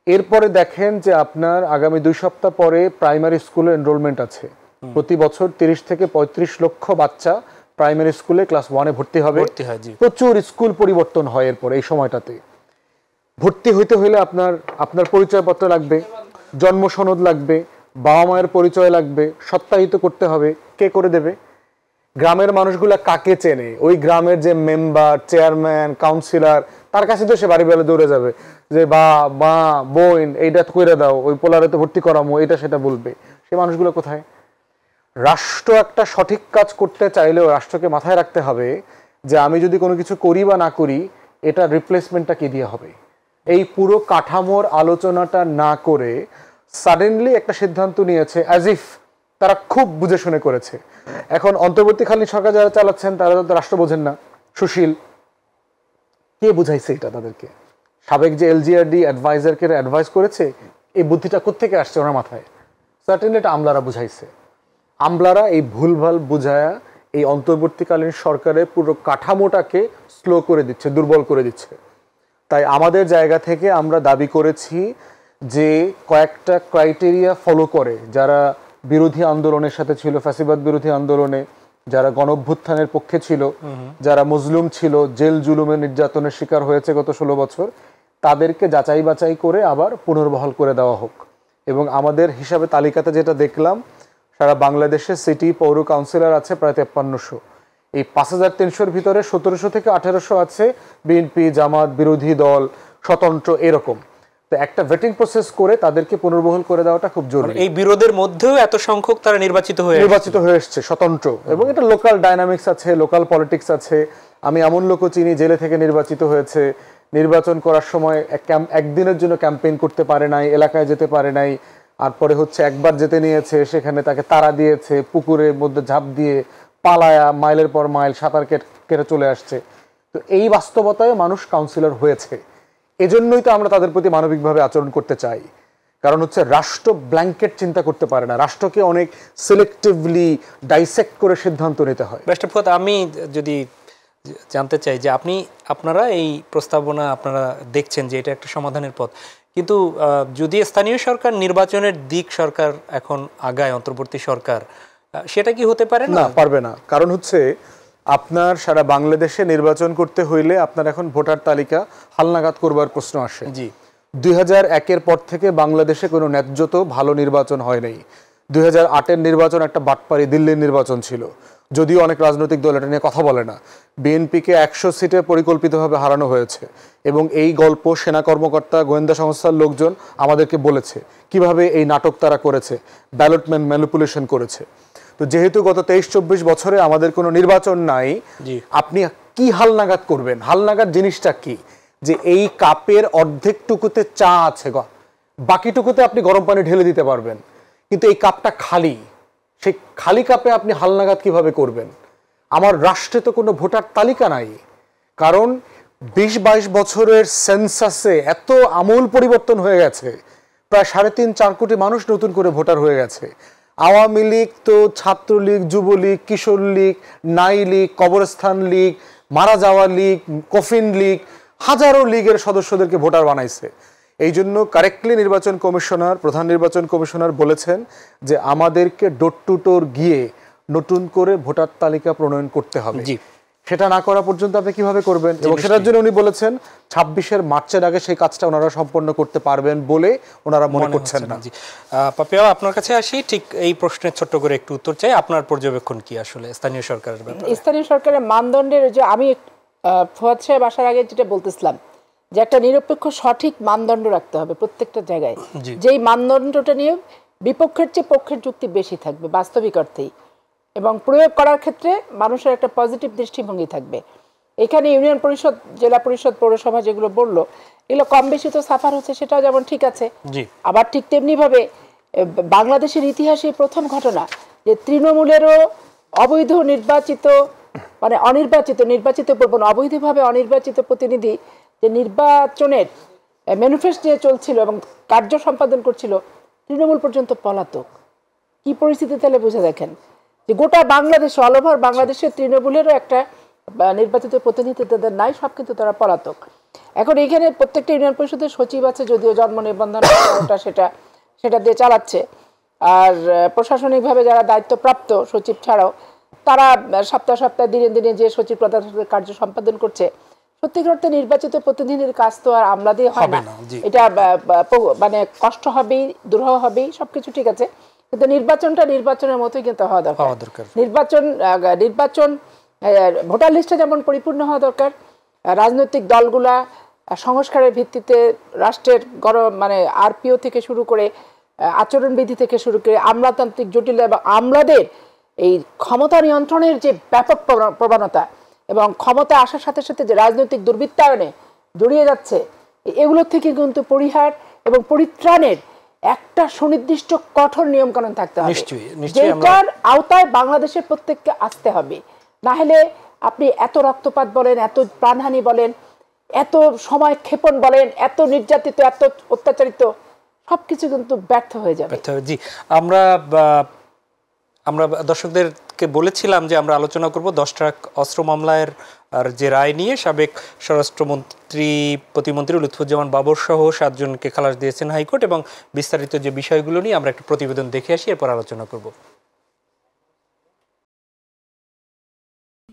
এরপরে দেখেন যে আপনার আগামী 2 সপ্তাহ পরে প্রাইমারি স্কুলে এনরোলমেন্ট আছে। প্রতি বছর 30 থেকে 35 লক্ষ বাচ্চা প্রাইমারি স্কুলে ক্লাস 1-এ ভর্তি হবে। প্রচুর স্কুল পরিবর্তন হয় এরপরে এই সময়টাতে। ভর্তি হইতে হলে আপনার পরিচয়পত্র লাগবে, জন্ম সনদ লাগবে, বাবা মায়ের পরিচয় লাগবে, সত্যায়িত করতে হবে। কে করে দেবে? গ্রামের মানুষগুলা কাকে চেনে? ওই গ্রামের যে মেম্বার, চেয়ারম্যান, কাউন্সিলর, তার কাছে তো সে বাড়ি বেলা দৌড়ে যাবে যে বা মা বোন এইটা করে দাও, ওই পোলারে তো ভর্তি করামো, এটা সেটা বলবে। সে মানুষগুলো কোথায়? রাষ্ট্র একটা সঠিক কাজ করতে চাইলেও রাষ্ট্রকে মাথায় রাখতে হবে যে আমি যদি কোনো কিছু করি বা না করি, এটা রিপ্লেসমেন্টটা কি দিয়ে হবে। এই পুরো কাঠামোর আলোচনাটা না করে সাডেনলি একটা সিদ্ধান্ত নিয়েছে, অ্যাজ ইফ তারা খুব বুঝে শুনে করেছে। এখন অন্তর্বর্তীকালীন সরকার যারা চালাচ্ছেন তারা তো রাষ্ট্র বোঝেন না, সুশীল। কে বুঝাইছে এটা তাদেরকে? সাবেক যে এলজিআরডি অ্যাডভাইজারকে অ্যাডভাইস করেছে, এই বুদ্ধিটা কোত্থেকে আসছে ওনার মাথায়? সার্টেনলি এটা আমলারা বুঝাইছে। আমলারা এই ভুলভাল বুঝায়া এই অন্তর্বর্তীকালীন সরকারের পুরো কাঠামোটাকে স্লো করে দিচ্ছে, দুর্বল করে দিচ্ছে। তাই আমাদের জায়গা থেকে আমরা দাবি করেছি যে কয়েকটা ক্রাইটেরিয়া ফলো করে যারা বিরোধী আন্দোলনের সাথে ছিল, ফ্যাসিবাদ বিরোধী আন্দোলনে যারা গণঅভ্যুত্থানের পক্ষে ছিল, যারা মজলুম ছিল, জেল জুলুমের নির্যাতনের শিকার হয়েছে গত 16 বছর, তাদেরকে যাচাই বাছাই করে আবার পুনর্বহাল করে দেওয়া হোক। এবং আমাদের হিসাবে তালিকাতে যেটা দেখলাম, সারা বাংলাদেশে সিটি পৌর কাউন্সিলর আছে প্রায় 5300। এই 5,300-র ভিতরে 1700 থেকে 1800 আছে বিএনপি, জামাত, বিরোধী দল, স্বতন্ত্র, এরকম। তো একটা ভেটিং প্রসেস করে তাদেরকে পুনর্বহাল করে দেওয়াটা খুব জরুরি। এই বিরোধের মধ্যেও এত সংখ্যক তারা নির্বাচিত হয়ে এসেছে স্বতন্ত্র, এবং এটা লোকাল ডাইনামিক্স আছে, লোকাল পলিটিক্স আছে। আমি এমন লোকও চিনি জেলে থেকে নির্বাচিত হয়েছে, নির্বাচন করার সময় একদিনের জন্য ক্যাম্পেইন করতে পারে নাই, এলাকায় যেতে পারে নাই, আর পরে হচ্ছে একবার যেতে নিয়েছে, সেখানে তাকে তাড়া দিয়েছে, পুকুরের মধ্যে ঝাঁপ দিয়ে পালায়া মাইলের পর মাইল সাঁতার কেটে চলে আসছে। তো এই বাস্তবতায় মানুষ কাউন্সিলর হয়েছে। এজন্যই তো আমরা তাদের প্রতি মানবিকভাবে আচরণ করতে চাই। কারণ হচ্ছে রাষ্ট্র ব্ল্যাঙ্কেট চিন্তা করতে পারে না, রাষ্ট্রকে অনেক সিলেক্টিভলি ডাইসেক্ট করে সিদ্ধান্ত নিতে হয়। ব্যারিস্টার ফুয়াদ, আমি যদি জানতে চাই যে আপনারা এই প্রস্তাবনা আপনারা দেখছেন যে এটা একটা সমাধানের পথ, কিন্তু যদি স্থানীয় সরকার নির্বাচনের দিক সরকার এখন আগায়, অন্তর্বর্তী সরকার, সেটা কি হতে পারে না? পারবে না। কারণ হচ্ছে আপনার সারা বাংলাদেশে নির্বাচন করতে হইলে আপনার এখন ভোটার তালিকা হালনাগাদ করবার প্রশ্ন আসে। জি, 2001-এর পর থেকে বাংলাদেশে কোনো ন্যায্যত ভালো নির্বাচন হয় নাই। 2008-এর নির্বাচন একটা বাটপারি দিল্লির নির্বাচন ছিল, যদিও অনেক রাজনৈতিক দল এটা নিয়ে কথা বলে না। বিএনপিকে 100 সিটে পরিকল্পিতভাবে হারানো হয়েছে, এবং এই গল্প সেনা কর্মকর্তা, গোয়েন্দা সংস্থার লোকজন আমাদেরকে বলেছে কিভাবে এই নাটক তারা করেছে, ব্যালট ম্যানিপুলেশন করেছে। তো যেহেতু গত 23-24 বছরে আমাদের কোনো নির্বাচন নাই, আপনি কি হালনাগাদ করবেন? হালনাগাদ জিনিসটা কি? যে এই কাপের অর্ধেকটুকুতে চা আছে, বাকিটুকুতে আপনি গরম পানি ঢেলে দিতে পারবেন, কিন্তু এই কাপটা খালি। সেই খালি কাপে আপনি হালনাগাদ কিভাবে করবেন? আমার রাষ্ট্রে তো কোনো ভোটার তালিকা নাই, কারণ 20-22 বছরের সেন্সাসে এত আমূল পরিবর্তন হয়ে গেছে। প্রায় 3.5-4 কোটি মানুষ নতুন করে ভোটার হয়ে গেছে। আওয়ামী লীগ তো ছাত্রলীগ, যুবলীগ, কিশোর লীগ, নাই লীগ, কবরস্থান লীগ, মারা যাওয়া লীগ, কফিন লীগ, হাজারো লীগের সদস্যদেরকে ভোটার বানাইছে। এই জন্য কারেক্টলি নির্বাচন কমিশনার, প্রধান নির্বাচন কমিশনার বলেছেন যে আমাদেরকে ডোর টু ডোর গিয়ে নতুন করে ভোটার তালিকা প্রণয়ন করতে হবে। সেটা না করা পর্যন্ত আপনি কিভাবে করবেন? এবং সেটার জন্য উনি বলেছেন 26-এর মার্চের আগে সেই কাজটা ওনারা সম্পন্ন করতে পারবেন বলে ওনারা মনে করছেন না। পাপিয়া, আপনার কাছে আসি, ঠিক এই প্রশ্নের ছোট্ট করে একটু উত্তর চাই। আপনার পর্যবেক্ষণ কি আসলে স্থানীয় সরকারের ব্যাপারে? স্থানীয় সরকারের মানদণ্ডের যে আমি ফুয়াদ সাহেব আসার আগে যেটা বলতেছিলাম, যে একটা নিরপেক্ষ সঠিক মানদণ্ড রাখতে হবে প্রত্যেকটা জায়গায়, যেই মানদণ্ডটা নিয়ে বিপক্ষের চেয়ে পক্ষের যুক্তি বেশি থাকবে বাস্তবিক অর্থেই, এবং প্রয়োগ করার ক্ষেত্রে মানুষের একটা পজিটিভ দৃষ্টিভঙ্গি থাকবে। এখানে ইউনিয়ন পরিষদ, জেলা পরিষদ, পৌরসভা যেগুলো বললো, এগুলো কম বেশি তো সাফার হচ্ছে, সেটাও যেমন ঠিক আছে। আবার ঠিক তেমনিভাবে বাংলাদেশের ইতিহাসে প্রথম ঘটনা যে তৃণমূলেরও অবৈধ নির্বাচিত, মানে নির্বাচিত বলবো না, অবৈধভাবে অনির্বাচিত প্রতিনিধি যে নির্বাচনের ম্যানিফেস্টো নিয়ে চলছিল এবং কার্য সম্পাদন করছিল, তৃণমূল পর্যন্ত পলাতক। কি পরিস্থিতি তাহলে বুঝে দেখেন যে গোটা বাংলাদেশ, অল ওভার বাংলাদেশের তৃণমূলেরও একটা নির্বাচিত প্রতিনিধি তাদের নাই, সব কিন্তু তারা পলাতক। এখন এখানে প্রত্যেকটা ইউনিয়ন পরিষদের সচিব আছে, যদিও জন্ম নিবন্ধন সেটা দিয়ে চালাচ্ছে, আর প্রশাসনিকভাবে যারা দায়িত্বপ্রাপ্ত সচিব ছাড়াও তারা সপ্তাহ সপ্তাহ দিনে দিনে যে সচিব প্রধান কার্য সম্পাদন করছে। সত্যিকার অর্থে নির্বাচিত প্রতিনিধির কাজ তো আর আমলা দিয়ে হয় না, এটা মানে কষ্ট হবেই, দুরূহ হবেই, সবকিছু ঠিক আছে, কিন্তু নির্বাচনটা নির্বাচনের মতোই কিন্তু হওয়া দরকার। নির্বাচন ভোটার লিস্টে যেমন পরিপূর্ণ হওয়া দরকার, রাজনৈতিক দলগুলা সংস্কারের ভিত্তিতে রাষ্ট্রের মানে আরপিও থেকে শুরু করে আচরণবিধি থেকে শুরু করে আমলাতান্ত্রিক জটিল এবং আমলাদের এই ক্ষমতা নিয়ন্ত্রণের যে ব্যাপক প্রবণতা এবং ক্ষমতা আসার সাথে সাথে যে রাজনৈতিক দুর্বৃত্তায়নে জড়িয়ে যাচ্ছে, এগুলোর থেকে কিন্তু পরিহার এবং পরিত্রাণের একটা সুনির্দিষ্ট কঠোর নিয়মকানুন থাকতে হবে, যেটার আওতায় বাংলাদেশের প্রত্যেককে আসতে হবে। না হলে আপনি এত রক্তপাত বলেন, এত প্রাণহানি বলেন, এত সময় ক্ষেপণ বলেন, এত নির্যাতিত, এত অত্যাচারিত, সবকিছু কিন্তু ব্যর্থ হয়ে যাবে। জি, আমরা দর্শকদেরকে বলেছিলাম যে আমরা আলোচনা করব 10 ট্রাক অস্ত্র মামলার যে রায় নিয়ে। সাবেক স্বরাষ্ট্রমন্ত্রী প্রতিমন্ত্রী লুৎফুজ্জামান বাবর সহ 7 জনকে খালাস দিয়েছেন হাইকোর্ট, এবং বিস্তারিত যে বিষয়গুলো নিয়ে আমরা একটা প্রতিবেদন দেখে আসি, এরপর আলোচনা করব।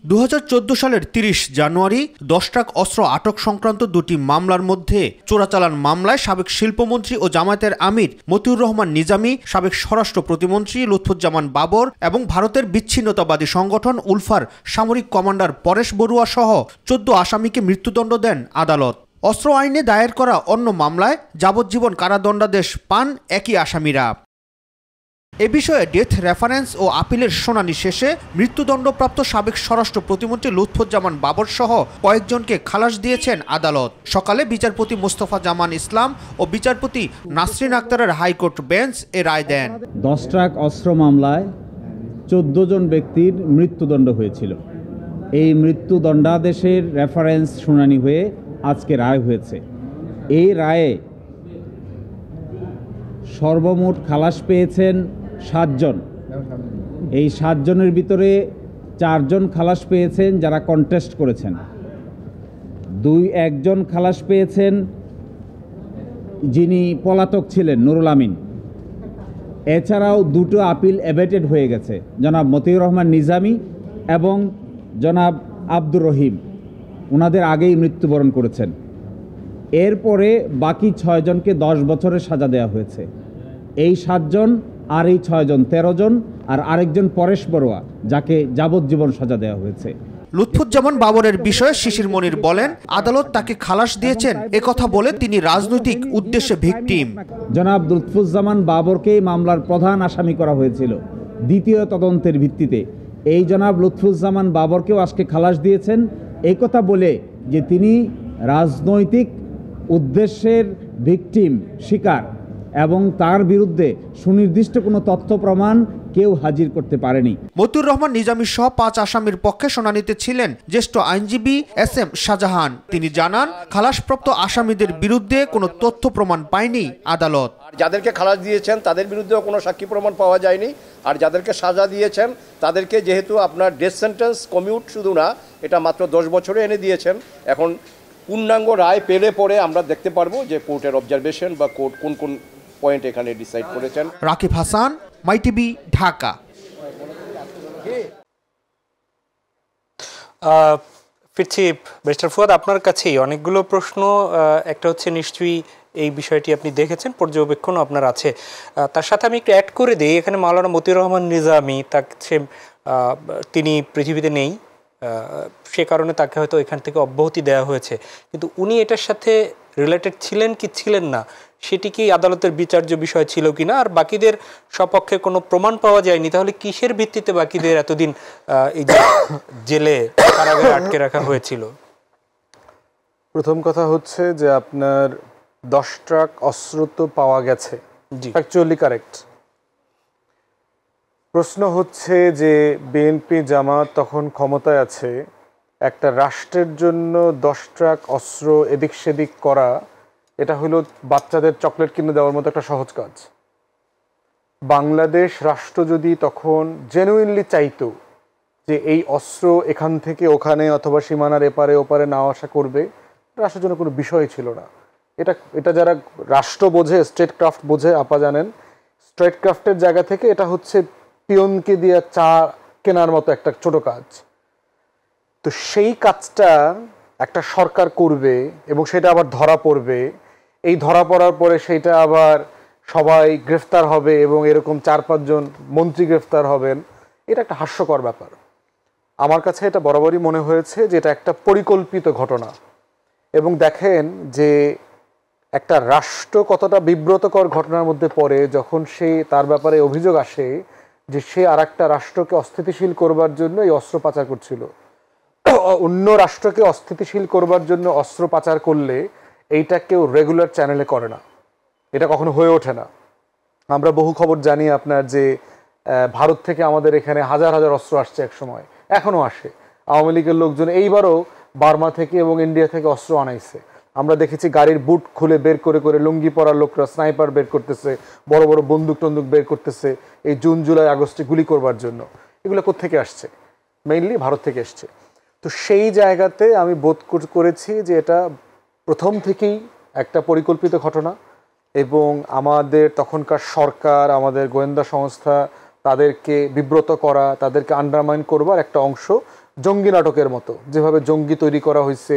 2014 সালের 30 জানুয়ারি 10 ট্রাক অস্ত্র আটক সংক্রান্ত দুটি মামলার মধ্যে চোরাচালান মামলায় সাবেক শিল্পমন্ত্রী ও জামায়াতের আমির মতিউর রহমান নিজামী, সাবেক স্বরাষ্ট্র প্রতিমন্ত্রী লুৎফুজ্জামান বাবর এবং ভারতের বিচ্ছিন্নতাবাদী সংগঠন উলফার সামরিক কমান্ডার পরেশ বড়ুয়া সহ 14 আসামিকে মৃত্যুদণ্ড দেন আদালত। অস্ত্র আইনে দায়ের করা অন্য মামলায় যাবজ্জীবন কারাদণ্ডাদেশ পান একই আসামিরা। এ বিষয়ে ডেথ রেফারেন্স ও আপিলের শুনানি শেষে মৃত্যুদণ্ডপ্রাপ্ত সাবেক স্বরাষ্ট্র প্রতিমন্ত্রী লুৎফুজ্জামান বাবর সহ কয়েকজনকে খালাস দিয়েছেন আদালত। সকালে বিচারপতি মোস্তফা জামান ইসলাম ও বিচারপতি নাসরিন আক্তারের হাইকোর্ট বেঞ্চ এ রায় দেন। 10 ট্রাক অস্ত্র মামলায় 14 জন ব্যক্তির মৃত্যুদণ্ড হয়েছিল। এই মৃত্যুদণ্ডাদেশের রেফারেন্স শুনানি হয়ে আজকে রায় হয়েছে। এই রায়ে সর্বমোট খালাস পেয়েছেন 7 জন। এই 7 জনের ভিতরে 4 জন খালাস পেয়েছেন যারা কন্টেস্ট করেছেন, 1 জন খালাস পেয়েছেন যিনি পলাতক ছিলেন, নুরুল আমিন। এছাড়াও 2টো আপিল এবেটেড হয়ে গেছে, জনাব মতিউর রহমান নিজামী এবং জনাব আব্দুর রহিম, ওনাদের আগেই মৃত্যুবরণ করেছেন। এরপরে বাকি 6 জনকে 10 বছরের সাজা দেওয়া হয়েছে। এই 7 জন আর এই 6 জন 13 জন, আর আরেকজন পরেশ বড়ুয়া যাকে যাবজ্জীবন সাজা দেওয়া হয়েছে। লুৎফুজ্জামান বাবরের বিষয়ে শিশির মনির বলেন, আদালত তাকে খালাস দিয়েছেন একথা বলে তিনি রাজনৈতিক উদ্দেশ্যে ভিকটিম। জনাব লুৎফুজ্জামান বাবরকেই মামলার প্রধান আসামি করা হয়েছিল দ্বিতীয় তদন্তের ভিত্তিতে। এই জনাব লুৎফুজ্জামান বাবরকেও আজকে খালাস দিয়েছেন এই কথা বলে যে তিনি রাজনৈতিক উদ্দেশ্যের ভিকটিম, শিকার, এবং তার বিরুদ্ধে সুনির্দিষ্ট কোনো তথ্য প্রমাণ কেউ হাজির করতে পারেনি। মতিউর রহমান নিজামী সহ 5 আসামির পক্ষে শুনানিতে ছিলেন জ্যেষ্ঠ আইনজীবী SM শাহজাহান। তিনি জানান, খালাসপ্রাপ্ত আসামিদের বিরুদ্ধে কোনো তথ্য প্রমাণ পায়নি আদালত। যাদেরকে খালাস দিয়েছেন তাদের বিরুদ্ধেও কোনো সাক্ষী প্রমাণ পাওয়া যায়নি। আর যাদেরকে সাজা দিয়েছেন তাদেরকে যেহেতু আপনার ডেথ সেন্টেন্স কমিউট শুধু না, এটা মাত্র 10 বছরে এনে দিয়েছেন। এখন পূর্ণাঙ্গ রায় পেলে পরে আমরা দেখতে পারবো যে কোর্টের অবজারভেশন বা কোর্ট কোন কোন পয়েন্ট এখানে ডিসাইড করেছেন। রাকিব হাসান, মাইটিভি, ঢাকা। ফিরছি ব্যারিস্টার ফুয়াদ, আপনার কাছেই অনেকগুলো প্রশ্ন। একটা হচ্ছে নিশ্চয়ই এই বিষয়টি আপনি দেখেছেন, পর্যবেক্ষণও আপনার আছে। তার সাথে আমি একটু অ্যাড করে দিই, এখানে মাওলানা মতিউর রহমান নিজামী, তিনি পৃথিবীতে নেই, সে কারণে তাকে হয়তো এখান থেকে অব্যাহতি দেওয়া হয়েছে, কিন্তু উনি এটার সাথে রিলেটেড ছিলেন কি ছিলেন না সেটি কি আদালতের বিচার্য বিষয় ছিল কিনা, আর বাকিদের সপক্ষে কোনো প্রমাণ পাওয়া যায়নি, তাহলে কিসের ভিত্তিতে বাকিদের এতদিন এই জেলে কারাগারে আটকে রাখা হয়েছিল? প্রথম কথা হচ্ছে যে আপনার 10 ট্রাক অস্ত্র তো পাওয়া গেছে, অ্যাকচুয়ালি কারেক্ট। প্রশ্ন হচ্ছে যে বিএনপি জামাত তখন ক্ষমতায় আছে, একটা রাষ্ট্রের জন্য 10 ট্রাক অস্ত্র এদিক সেদিক করা, এটা হলো বাচ্চাদের চকলেট কিনে দেওয়ার মতো একটা সহজ কাজ। বাংলাদেশ রাষ্ট্র যদি তখন জেনুইনলি চাইতো যে এই অস্ত্র এখান থেকে ওখানে অথবা সীমানার এপারে ওপারে না আসা করবে, রাষ্ট্রের জন্য কোনো বিষয় ছিল না। এটা যারা রাষ্ট্র বোঝে, স্টেট ক্রাফট বোঝে, আপা জানেন, স্টেট ক্রাফটের জায়গা থেকে এটা হচ্ছে পিয়নকে দিয়ে চা কেনার মতো একটা ছোট কাজ। তো সেই কাজটা একটা সরকার করবে এবং সেটা আবার ধরা পড়বে, এই ধরা পড়ার পরে সেইটা আবার সবাই গ্রেফতার হবে এবং এরকম 4-5 জন মন্ত্রী গ্রেফতার হবেন, এটা একটা হাস্যকর ব্যাপার। আমার কাছে এটা বরাবরই মনে হয়েছে যে এটা একটা পরিকল্পিত ঘটনা। এবং দেখেন যে একটা রাষ্ট্র কতটা বিব্রতকর ঘটনার মধ্যে পড়ে যখন তার ব্যাপারে অভিযোগ আসে যে সে আর একটা রাষ্ট্রকে অস্থিতিশীল করবার জন্য এই অস্ত্র পাচার করছিল। অন্য রাষ্ট্রকে অস্থিতিশীল করবার জন্য অস্ত্র পাচার করলে এইটা কেউ রেগুলার চ্যানেলে করে না, এটা কখনো হয়ে ওঠে না। আমরা বহু খবর জানি আপনার যে ভারত থেকে আমাদের এখানে হাজার হাজার অস্ত্র আসছে এক সময়, এখনও আসে। আওয়ামী লীগের লোকজন এইবারও বার্মা থেকে এবং ইন্ডিয়া থেকে অস্ত্র আনাইছে। আমরা দেখেছি গাড়ির বুট খুলে বের করে করে লুঙ্গি পরার লোকরা স্নাইপার বের করতেছে, বড় বড় বন্দুক টন্দুক বের করতেছে এই জুন জুলাই আগস্টে গুলি করবার জন্য। এগুলো কোত্থেকে আসছে? মেইনলি ভারত থেকে এসছে। তো সেই জায়গাতে আমি বোধ করেছি যে এটা প্রথম থেকেই একটা পরিকল্পিত ঘটনা এবং আমাদের তখনকার সরকার, আমাদের গোয়েন্দা সংস্থা তাদেরকে বিব্রত করা, তাদেরকে আন্ডারমাইন করবার একটা অংশ জঙ্গি নাটকের মতো, যেভাবে জঙ্গি তৈরি করা হয়েছে,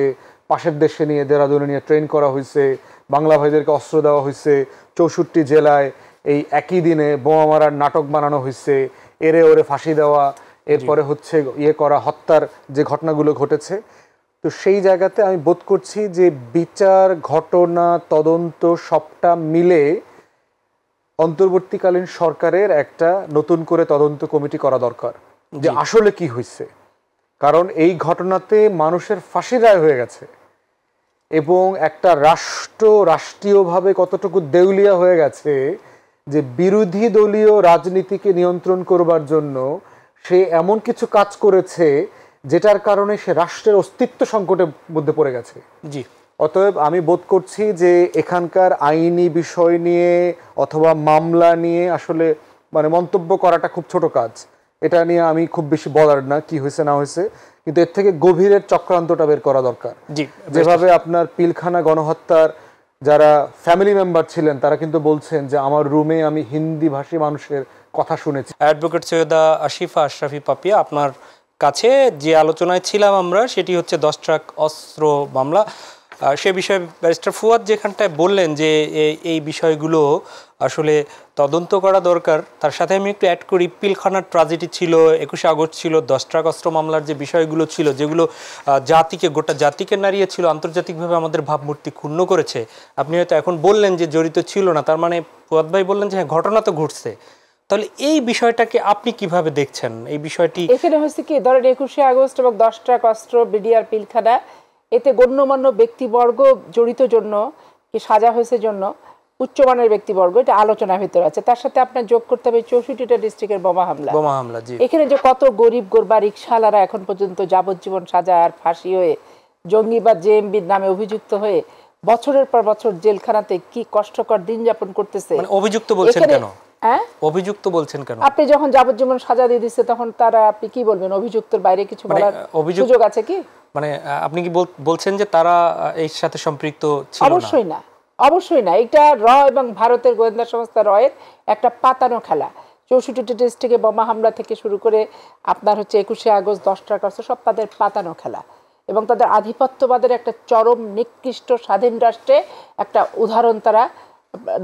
পাশের দেশে নিয়ে দেরাদুনে নিয়ে ট্রেন করা হয়েছে, বাংলা ভাইদেরকে অস্ত্র দেওয়া হয়েছে, 64 জেলায় এই একই দিনে বোমা মারার নাটক বানানো হয়েছে, এরে ওরে ফাঁসি দেওয়া, এরপরে হচ্ছে করা, হত্যার যে ঘটনাগুলো ঘটেছে। তো সেই জায়গাতে আমি বোধ করছি যে বিচার, ঘটনা, তদন্ত সবটা মিলে অন্তর্বর্তীকালীন সরকারের একটা নতুন করে তদন্ত কমিটি করা দরকার, যে আসলে কি হয়েছে। কারণ এই ঘটনাতে মানুষের ফাঁসির রায় হয়ে গেছে এবং একটা রাষ্ট্র রাষ্ট্রীয়ভাবে কতটুকু দেউলিয়া হয়ে গেছে যে বিরোধী দলীয় রাজনীতিকে নিয়ন্ত্রণ করবার জন্য সে এমন কিছু কাজ করেছে যেটার কারণে সে রাষ্ট্রের অস্তিত্ব সংকটের মধ্যে পড়ে গেছে। জি, অতএব আমি বোধ করছি যে এখানকার আইনি বিষয় নিয়ে অথবা মামলা নিয়ে আসলে মানে মন্তব্য করাটা খুব ছোট কাজ। এটা নিয়ে আমি খুব বেশি বলার না কি হয়েছে না হয়েছে, কিন্তু এর থেকে গভীরের চক্রান্তটা বের করা দরকার। জি, যেভাবে আপনার পিলখানা গণহত্যার যারা ফ্যামিলি মেম্বার ছিলেন তারা কিন্তু বলছেন যে আমার রুমে আমি হিন্দি ভাষী মানুষের কথা শুনেছি। অ্যাডভোকেট সৈয়দা আশিফা আশরাফি পাপিয়া, আপনার কাছে যে আলোচনায় ছিলাম আমরা সেটি হচ্ছে 10 ট্রাক অস্ত্র মামলা। সে বিষয়ে ব্যারিস্টার ফুয়াদ যেখানটায় বললেন যে এই বিষয়গুলো আসলে তদন্ত করা দরকার, তার সাথে আমি একটু অ্যাড করি, পিলখানার ট্র্যাজেডি ছিল, 21শে আগস্ট ছিল, 10 ট্রাক অস্ত্র মামলার যে বিষয়গুলো ছিল যেগুলো গোটা জাতিকে নাড়িয়েছিল, আন্তর্জাতিকভাবে আমাদের ভাবমূর্তি ক্ষুণ্ণ করেছে। আপনি হয়তো এখন বললেন যে জড়িত ছিল না, তার মানে ফুয়াদ ভাই বললেন যে হ্যাঁ ঘটনা তো ঘটছে। তাহলে এই বিষয়টাকে আপনি কিভাবে দেখছেন? এই বিষয়টি এখানে হয়েছে কি, ধরেন 21শে আগস্ট এবং 10 ট্রাক অস্ত্র, বিডিআর পিলখানা, এতে গণ্যমান্য ব্যক্তিবর্গ জড়িত জন্য কি সাজা হয়েছে জন্য উচ্চমানের ব্যক্তিবর্গ, এটা আলোচনার ভিতরে আছে। তার সাথে আপনার যোগ করতে হবে 64টা ডিস্ট্রিক্টের বোমা হামলা। জি, এখানে যে কত গরিব গোরবা রিকশাওয়ালারা এখন পর্যন্ত যাবজ্জীবন সাজা আর ফাঁসি হয়ে জঙ্গি বা জেএমবির নামে অভিযুক্ত হয়ে বছরের পর বছর জেলখানাতে কি কষ্টকর দিন যাপন করতেছে। মানে অভিযুক্ত বলছেন কেন? অভিযুক্ত বলছেন কেন? আপনি যখন যাবজ্জীবন সাজা দিয়ে দিচ্ছে তখন তারা আপনি কি বলবেন? অভিযুক্তের বাইরে কিছু বলার সুযোগ আছে কি? মানে আপনি কি বলছেন যে তারা এর সাথে সম্পৃক্ত ছিল না? অবশ্যই না, অবশ্যই না। এটা র এবং ভারতের গোয়েন্দা সংস্থা রয়ের একটা পাতানো খেলা। 64টি ডিস্ট্রিক্টে বোমা হামলা থেকে শুরু করে আপনার হচ্ছে 21শে আগস্ট, 10 ট্রাক অস্ত্র, সব তাদের পাতানো খেলা এবং তাদের আধিপত্যবাদের একটা চরম নিকৃষ্ট স্বাধীন রাষ্ট্রে একটা উদাহরণ তারা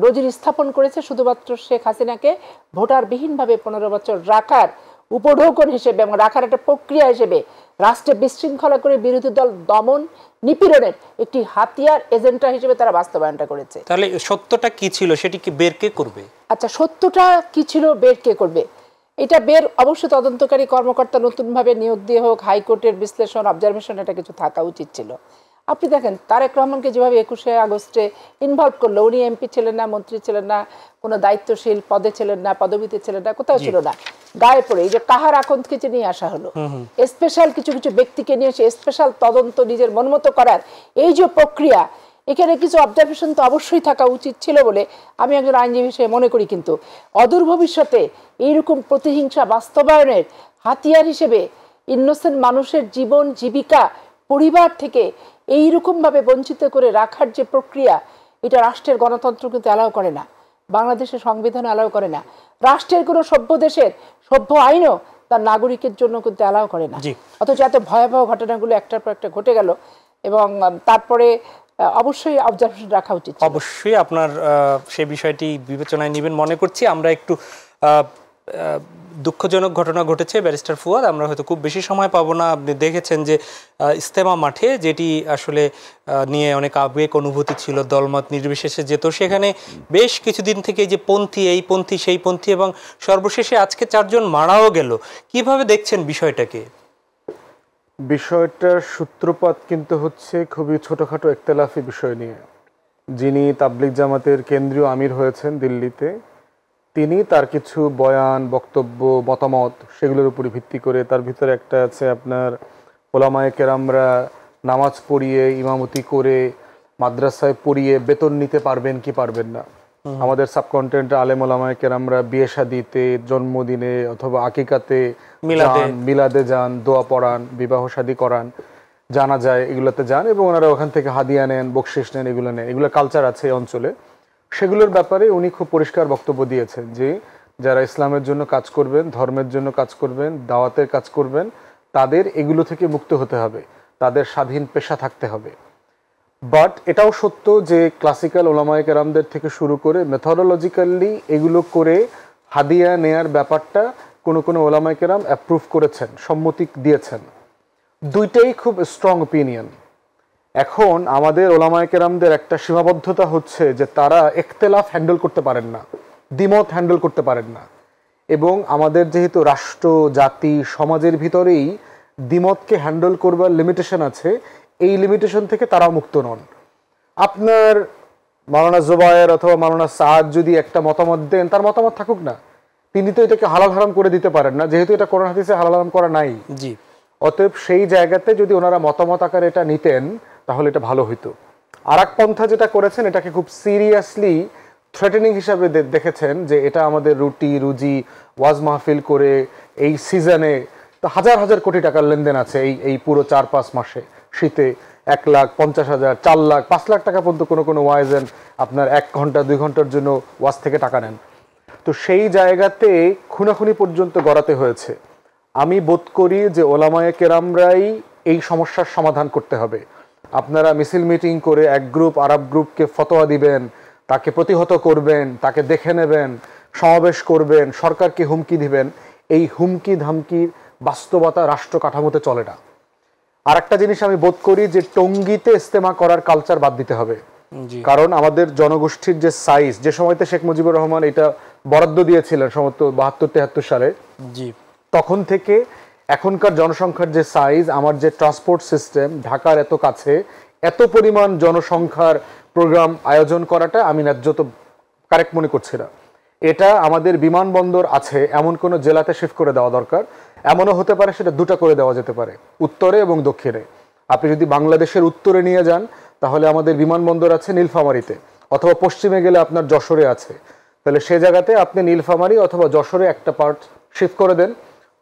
নজির স্থাপন করেছে। শুধুমাত্র শেখ হাসিনাকে ভোটারবিহীনভাবে 15 বছর রাখার উপঢৌকন হিসেবে এবং রাখার একটা প্রক্রিয়া হিসেবে রাষ্ট্রে বিশৃঙ্খলা করে বিরোধী দল দমন নিপীড়নের একটি হাতিয়ার এজেন্ডা হিসেবে তারা বাস্তবায়নটা করেছে। তাহলে সত্যটা কি ছিল সেটি কি বের কে করবে? আচ্ছা, সত্যটা কি ছিল বের কে করবে? এটা বের অবশ্যই তদন্তকারী কর্মকর্তা নতুনভাবে নিয়োগ দিয়ে হোক, হাইকোর্টের বিশ্লেষণ, অবজারভেশন, এটা কিছু থাকা উচিত ছিল। আপনি দেখেন তারেক রহমানকে যেভাবে 21শে আগস্টে ইনভলভ করলো, উনি এমপি ছিলেন না, মন্ত্রী ছিলেন না, কোনো দায়িত্বশীল পদে ছিলেন না, পদবিতে ছিলেন না, কোথাও ছিল না, গায়ে পড়ে এই যে কাহার আকন্দকে যে নিয়ে আসা হলো, স্পেশাল কিছু কিছু ব্যক্তিকে নিয়ে এসে স্পেশাল তদন্ত নিজের মনমতো করার এই যে প্রক্রিয়া, এখানে কিছু অবজারভেশন তো অবশ্যই থাকা উচিত ছিল বলে আমি একজন আইনজীবী হিসেবে মনে করি। কিন্তু অদূর ভবিষ্যতে এইরকম প্রতিহিংসা বাস্তবায়নের হাতিয়ার হিসেবে ইনোসেন্ট মানুষের জীবন, জীবিকা, পরিবার থেকে এইরকমভাবে বঞ্চিত করে রাখার যে প্রক্রিয়া, এটা রাষ্ট্রের গণতন্ত্র কিন্তু অ্যালাউ করে না, বাংলাদেশের সংবিধান অ্যালাউ করে না, রাষ্ট্রের কোনো সভ্য দেশের সভ্য আইনও তার নাগরিকের জন্য কিন্তু অ্যালাউ করে না। অথচ এত ভয়াবহ ঘটনাগুলো একটার পর একটা ঘটে গেল এবং তারপরে অবশ্যই অবজারভেশন রাখা উচিত। অবশ্যই আপনার সেই বিষয়টি বিবেচনায় নেবেন মনে করছি। আমরা একটু দুঃখজনক ঘটনা ঘটেছে ব্যারিস্টার ফুয়াদ, আমরা হয়তো খুব বেশি সময় পাবো না। আপনি দেখেছেন যে ইজতেমা মাঠে, যেটি আসলে নিয়ে অনেক আবেগ অনুভূতি ছিল, দলমত নির্বিশেষে যেত, সেখানে বেশ কিছুদিন থেকে এই যে পন্থী, এই পন্থী, সেই পন্থী, এবং সর্বশেষে আজকে 4 জন মারাও গেল। কিভাবে দেখছেন বিষয়টাকে? বিষয়টার সূত্রপাত কিন্তু হচ্ছে খুবই ছোটোখাটো একতলাফি বিষয় নিয়ে। যিনি তাবলিগ জামাতের কেন্দ্রীয় আমির হয়েছেন দিল্লিতে, তিনি তার কিছু বয়ান, বক্তব্য, মতামত, সেগুলোর উপরে ভিত্তি করে, তার ভিতরে একটা আছে আপনার ওলামায়ে কেরামরা নামাজ পড়িয়ে, ইমামতি করে, মাদ্রাসায় পড়িয়ে বেতন নিতে পারবেন কি পারবেন না। আমাদের সাবকন্টিনেন্টে আলেম ওলামায়ে কেরামরা বিয়ে শাদিতে, জন্মদিনে অথবা আকিকাতে, মিলাদে যান, দোয়া পড়ান, বিবাহ শাদী করান, জানা যায়, এগুলোতে যান এবং ওনারা ওখান থেকে হাদিয়া নেন, বকশিশ নেন, এগুলো নেন। এগুলো কালচার আছে এই অঞ্চলে। সেগুলোর ব্যাপারে উনি খুব পরিষ্কার বক্তব্য দিয়েছেন যে যারা ইসলামের জন্য কাজ করবেন, ধর্মের জন্য কাজ করবেন, দাওয়াতের কাজ করবেন, তাদের এগুলো থেকে মুক্ত হতে হবে, তাদের স্বাধীন পেশা থাকতে হবে। বাট এটাও সত্য যে ক্লাসিক্যাল ওলামায়ে কেরামদের থেকে শুরু করে মেথডোলজিক্যালি এগুলো করে হাদিয়া নেয়ার ব্যাপারটা কোনো কোনো ওলামায়ে কেরাম অ্যাপ্রুভ করেছেন, সম্মতি দিয়েছেন। দুইটাই খুব স্ট্রং ওপিনিয়ন। এখন আমাদের ওলামায়ে কেরামদের একটা সীমাবদ্ধতা হচ্ছে যে তারা ইখতিলাফ হ্যান্ডেল করতে পারেন না, দ্বিমত হ্যান্ডেল করতে পারেন না। এবং আমাদের যেহেতু রাষ্ট্র, জাতি, সমাজের ভিতরেই দ্বিমতকে হ্যান্ডেল করবার লিমিটেশন আছে, এই লিমিটেশন থেকে তারাও মুক্ত নন। আপনার মাওলানা জুবায়ের অথবা মাওলানা সাদ যদি একটা মতামত দেন, তার মতামত থাকুক না, তিনি তো এটাকে হালাল হারাম করে দিতে পারেন না, যেহেতু এটা কোরআন হাদিসে হালাল হারাম করা নাই। জি, অতএব সেই জায়গাতে যদি ওনারা মতামত আকারে এটা নিতেন তাহলে এটা ভালো হইতো। আর এক পন্থা যেটা করেছেন, এটাকে খুব সিরিয়াসলি থ্রেটেনিং হিসাবে দেখেছেন যে এটা আমাদের রুটি রুজি ওয়াজ মাহফিল করে এই সিজনে তো হাজার হাজার কোটি টাকার লেনদেন আছে এই পুরো 4-5 মাসে। শীতে 1,50,000, 4 লাখ, 5 লাখ টাকা পর্যন্ত কোনো কোনো ওয়াইজেন আপনার 1 ঘন্টা 2 ঘন্টার জন্য ওয়াজ থেকে টাকা নেন। তো সেই জায়গাতে খুনাখুনি পর্যন্ত গড়াতে হয়েছে। আমি বোধ করি যে ওলামায়ে কেরামরাই এই সমস্যার সমাধান করতে হবে। আপনারা মিছিল মিটিং করে এক গ্রুপ আরেক গ্রুপকে ফতোয়া দিবেন, তাকে প্রতিহত করবেন, তাকে দেখে নেবেন, সমাবেশ করবেন, সরকারকে হুমকি দিবেন, এই হুমকি ধামকির বাস্তবতা রাষ্ট্র কাঠামোতে চলে না। আর একটা জিনিস আমি বোধ করি যে টঙ্গীতে ইস্তেমা করার কালচার বাদ দিতে হবে। কারণ আমাদের জনগোষ্ঠীর যে সাইজ, যে সময়তে শেখ মুজিবুর রহমান এটা বরাদ্দ দিয়েছিলেন সম্ভবত 72-73 সালে, জি, তখন থেকে এখনকার জনসংখ্যার যে সাইজ, আমার যে ট্রান্সপোর্ট সিস্টেম, ঢাকার এত কাছে এত পরিমাণ জনসংখ্যার প্রোগ্রাম আয়োজন করাটা আমি ন্যায্য তো কারেক্ট মনে করছি না। এটা আমাদের বিমানবন্দর আছে এমন কোনো জেলাতে শিফট করে দেওয়া দরকার। এমনও হতে পারে সেটা 2টা করে দেওয়া যেতে পারে, উত্তরে এবং দক্ষিণে। আপনি যদি বাংলাদেশের উত্তরে নিয়ে যান তাহলে আমাদের বিমানবন্দর আছে নীলফামারীতে, অথবা পশ্চিমে গেলে আপনার যশোরে আছে। তাহলে সে জায়গাতে আপনি নীলফামারী অথবা যশোরে একটা পার্ট শিফট করে দেন।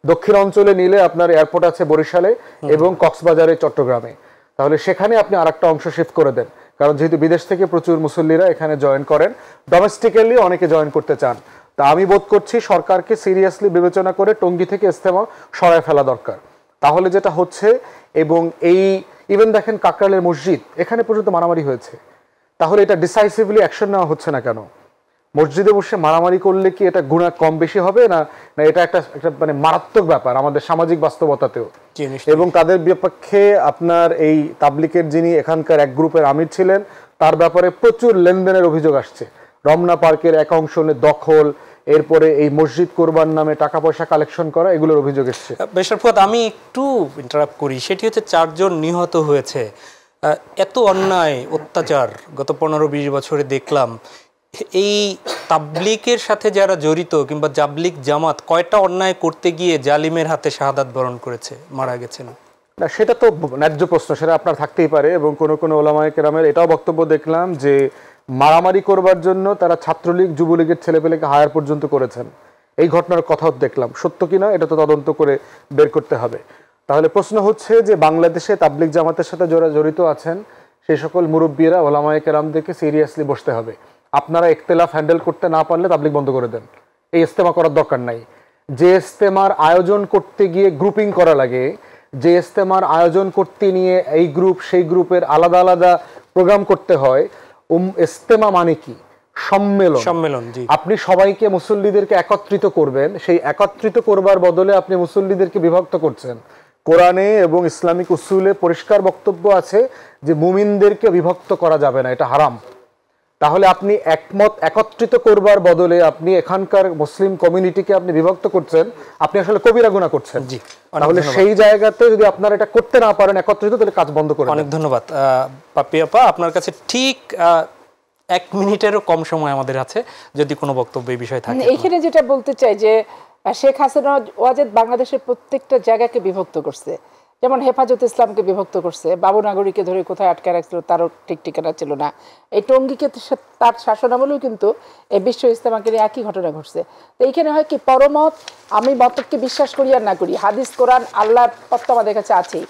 দক্ষিণ অঞ্চলে নিলে আপনার এয়ারপোর্ট আছে বরিশালে এবং কক্সবাজারে, চট্টগ্রামে। তাহলে সেখানে আপনি আরেকটা অংশ শিফট করে দেন, কারণ যেহেতু বিদেশ থেকে প্রচুর মুসল্লিরা এখানে জয়েন করেন, ডোমেস্টিক্যালি অনেকে জয়েন করতে চান। তা আমি বোধ করছি সরকারকে সিরিয়াসলি বিবেচনা করে টঙ্গী থেকে ইস্তেমা সরায় ফেলা দরকার। তাহলে যেটা হচ্ছে, এবং এই ইভেন দেখেন কাকরাইলের মসজিদ, এখানে পর্যন্ত মারামারি হয়েছে, তাহলে এটা ডিসাইসিভলি অ্যাকশন নেওয়া হচ্ছে না কেন? মসজিদে বসে মারামারি করলে কি এটা গুনাহ কম বেশি হবে না? না এটা একটা মানে মারাত্মক ব্যাপার আমাদের সামাজিক বাস্তবতাতেও। এবং তাদের বিপক্ষে আপনার এই তাবলিকের যিনি এখানকার এক গ্রুপের আমির ছিলেন, তার ব্যাপারে প্রচুর লেনদেনের অভিযোগ আসছে। রমনা পার্কের এক অংশ দখল, এরপরে এই মসজিদ করবার নামে টাকা পয়সা কালেকশন করা, এগুলোর অভিযোগ এসছে। বেশার ফুয়াদ, আমি একটু ইন্টারাপ্ট করি। সেটি হচ্ছে 4 জন নিহত হয়েছে। এত অন্যায় অত্যাচার গত 15-20 বছরে দেখলাম। এই তাবলিকের সাথে যারা জড়িত কিংবা জাবলিক জামাত কয়টা অন্যায় করতে গিয়ে জালিমের হাতে শাহাদাত বরণ করেছে, মারা গেছেন? না, সেটা তো ন্যায্য প্রশ্ন, সেটা আপনার থাকতেই পারে। এবং কোনো কোনো ওলামায়ে কেরামের এটাও বক্তব্য দেখলাম যে মারামারি করবার জন্য তারা ছাত্রলীগ যুবলীগের ছেলেপেলেকে হায়ার পর্যন্ত করেছেন। এই ঘটনার কথাও দেখলাম, সত্য কিনা এটা তো তদন্ত করে বের করতে হবে। তাহলে প্রশ্ন হচ্ছে যে বাংলাদেশে তাবলিগ জামাতের সাথে যারা জড়িত আছেন সেই সকল মুরব্বীরা ওলামায়ে কেরামদেরকে সিরিয়াসলি বসতে হবে। আপনারা ইখতিলাফ হ্যান্ডেল করতে না পারলে তাবলিগ বন্ধ করে দেন, এই ইস্তেমা করার দরকার নাই। যে ইস্তেমার আয়োজন করতে গিয়ে গ্রুপিং করা লাগে, যে ইস্তেমার আয়োজন করতে নিয়ে এই গ্রুপ সেই গ্রুপের আলাদা আলাদা প্রোগ্রাম করতে হয়, ইস্তেমা মানে কি? সম্মেলন। সম্মেলন, জি। আপনি সবাইকে মুসল্লিদেরকে একত্রিত করবেন, সেই একত্রিত করবার বদলে আপনি মুসল্লিদেরকে বিভক্ত করছেন। কোরআনে এবং ইসলামিক উসুলে পরিষ্কার বক্তব্য আছে যে মুমিনদেরকে বিভক্ত করা যাবে না, এটা হারাম। তাহলে আপনি একত্রিত করবার বদলে আপনি এখানকার মুসলিম কমিউনিটিকে আপনি বিভক্ত করছেন, আপনি আসলে কবিরা গুনাহ করছেন। জি, তাহলে সেই জায়গাতে যদি আপনারা এটা করতে না পারেন একত্রিত, তাহলে কাজ বন্ধ করে। অনেক ধন্যবাদ পাপ্পি আপা, আপনার কাছে ঠিক 1 মিনিটেরও কম সময় আমাদের আছে, যদি কোনো বক্তব্য এই বিষয়ে থাকে। এইখানে যেটা বলতে চাই যে শেখ হাসিনা ওয়াজেদ বাংলাদেশের প্রত্যেকটা জায়গাকে বিভক্ত করছে। যেমন হেফাজত ইসলামকে বিভক্ত করছে, বাবুনাগরীকে ধরে কোথায় আটকে রাখছিল তারও ঠিক ঠিকানা ছিল না। এই টঙ্গীকে তার শাসনামলেও কিন্তু এই বিশ্ব ইজতেমাকে নিয়ে একই ঘটনা ঘটছে। তো এইখানে হয় কি, পরমত আমি মতকে বিশ্বাস করি আর না করি, হাদিস কোরআন আল্লাহর পথ আমাদের কাছে আছেই।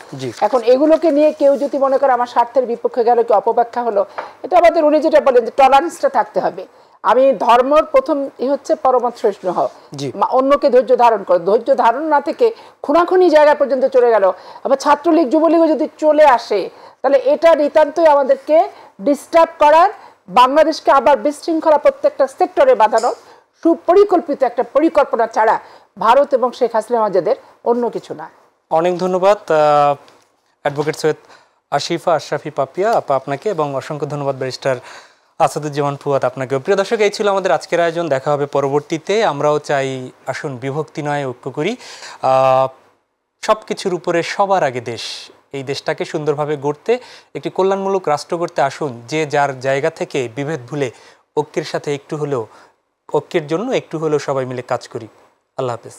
এখন এগুলোকে নিয়ে কেউ যদি মনে করে আমার স্বার্থের বিপক্ষে গেল, কি অপব্যাখ্যা হলো, এটা আমাদের উনি যেটা বলেন যে টলারেন্সটা থাকতে হবে। আমি ধর্মর প্রথম হচ্ছে পরমত সহিষ্ণু হও, অন্যকে ধৈর্য ধারণ করো। ধৈর্য ধারণ না থেকে খুনাখুনি জায়গা পর্যন্ত চলে গেল। আবার ছাত্রলীগ যুবলীগও যদি চলে আসে তাহলে এটা নিতান্তই আমাদেরকে ডিস্টার্ব করার, বাংলাদেশকে আবার বিশৃঙ্খলা প্রত্যেকটা সেক্টরে বাঁধানোর সুপরিকল্পিত একটা পরিকল্পনা ছাড়া ভারত এবং শেখ হাসিনা মাজাদের অন্য কিছু না। অনেক ধন্যবাদ অ্যাডভোকেট সৈয়দ আশিফা আশরাফি পাপিয়া আপা আপনাকে, এবং অসংখ্য ধন্যবাদ ব্যারিস্টার আসাদুজ্জামান ফুয়াদ আপনাকে। প্রিয় দর্শক, এই ছিল আমাদের আজকের আয়োজন। দেখা হবে পরবর্তীতে। আমরাও চাই আসুন বিভক্তি নয় ঐক্য করি। সব কিছুর উপরে সবার আগে দেশ, এই দেশটাকে সুন্দরভাবে গড়তে, একটি কল্যাণমূলক রাষ্ট্র করতে আসুন যে যার জায়গা থেকে বিভেদ ভুলে ঐক্যের সাথে ঐক্যের জন্য একটু হলেও সবাই মিলে কাজ করি। আল্লাহ হাফেজ।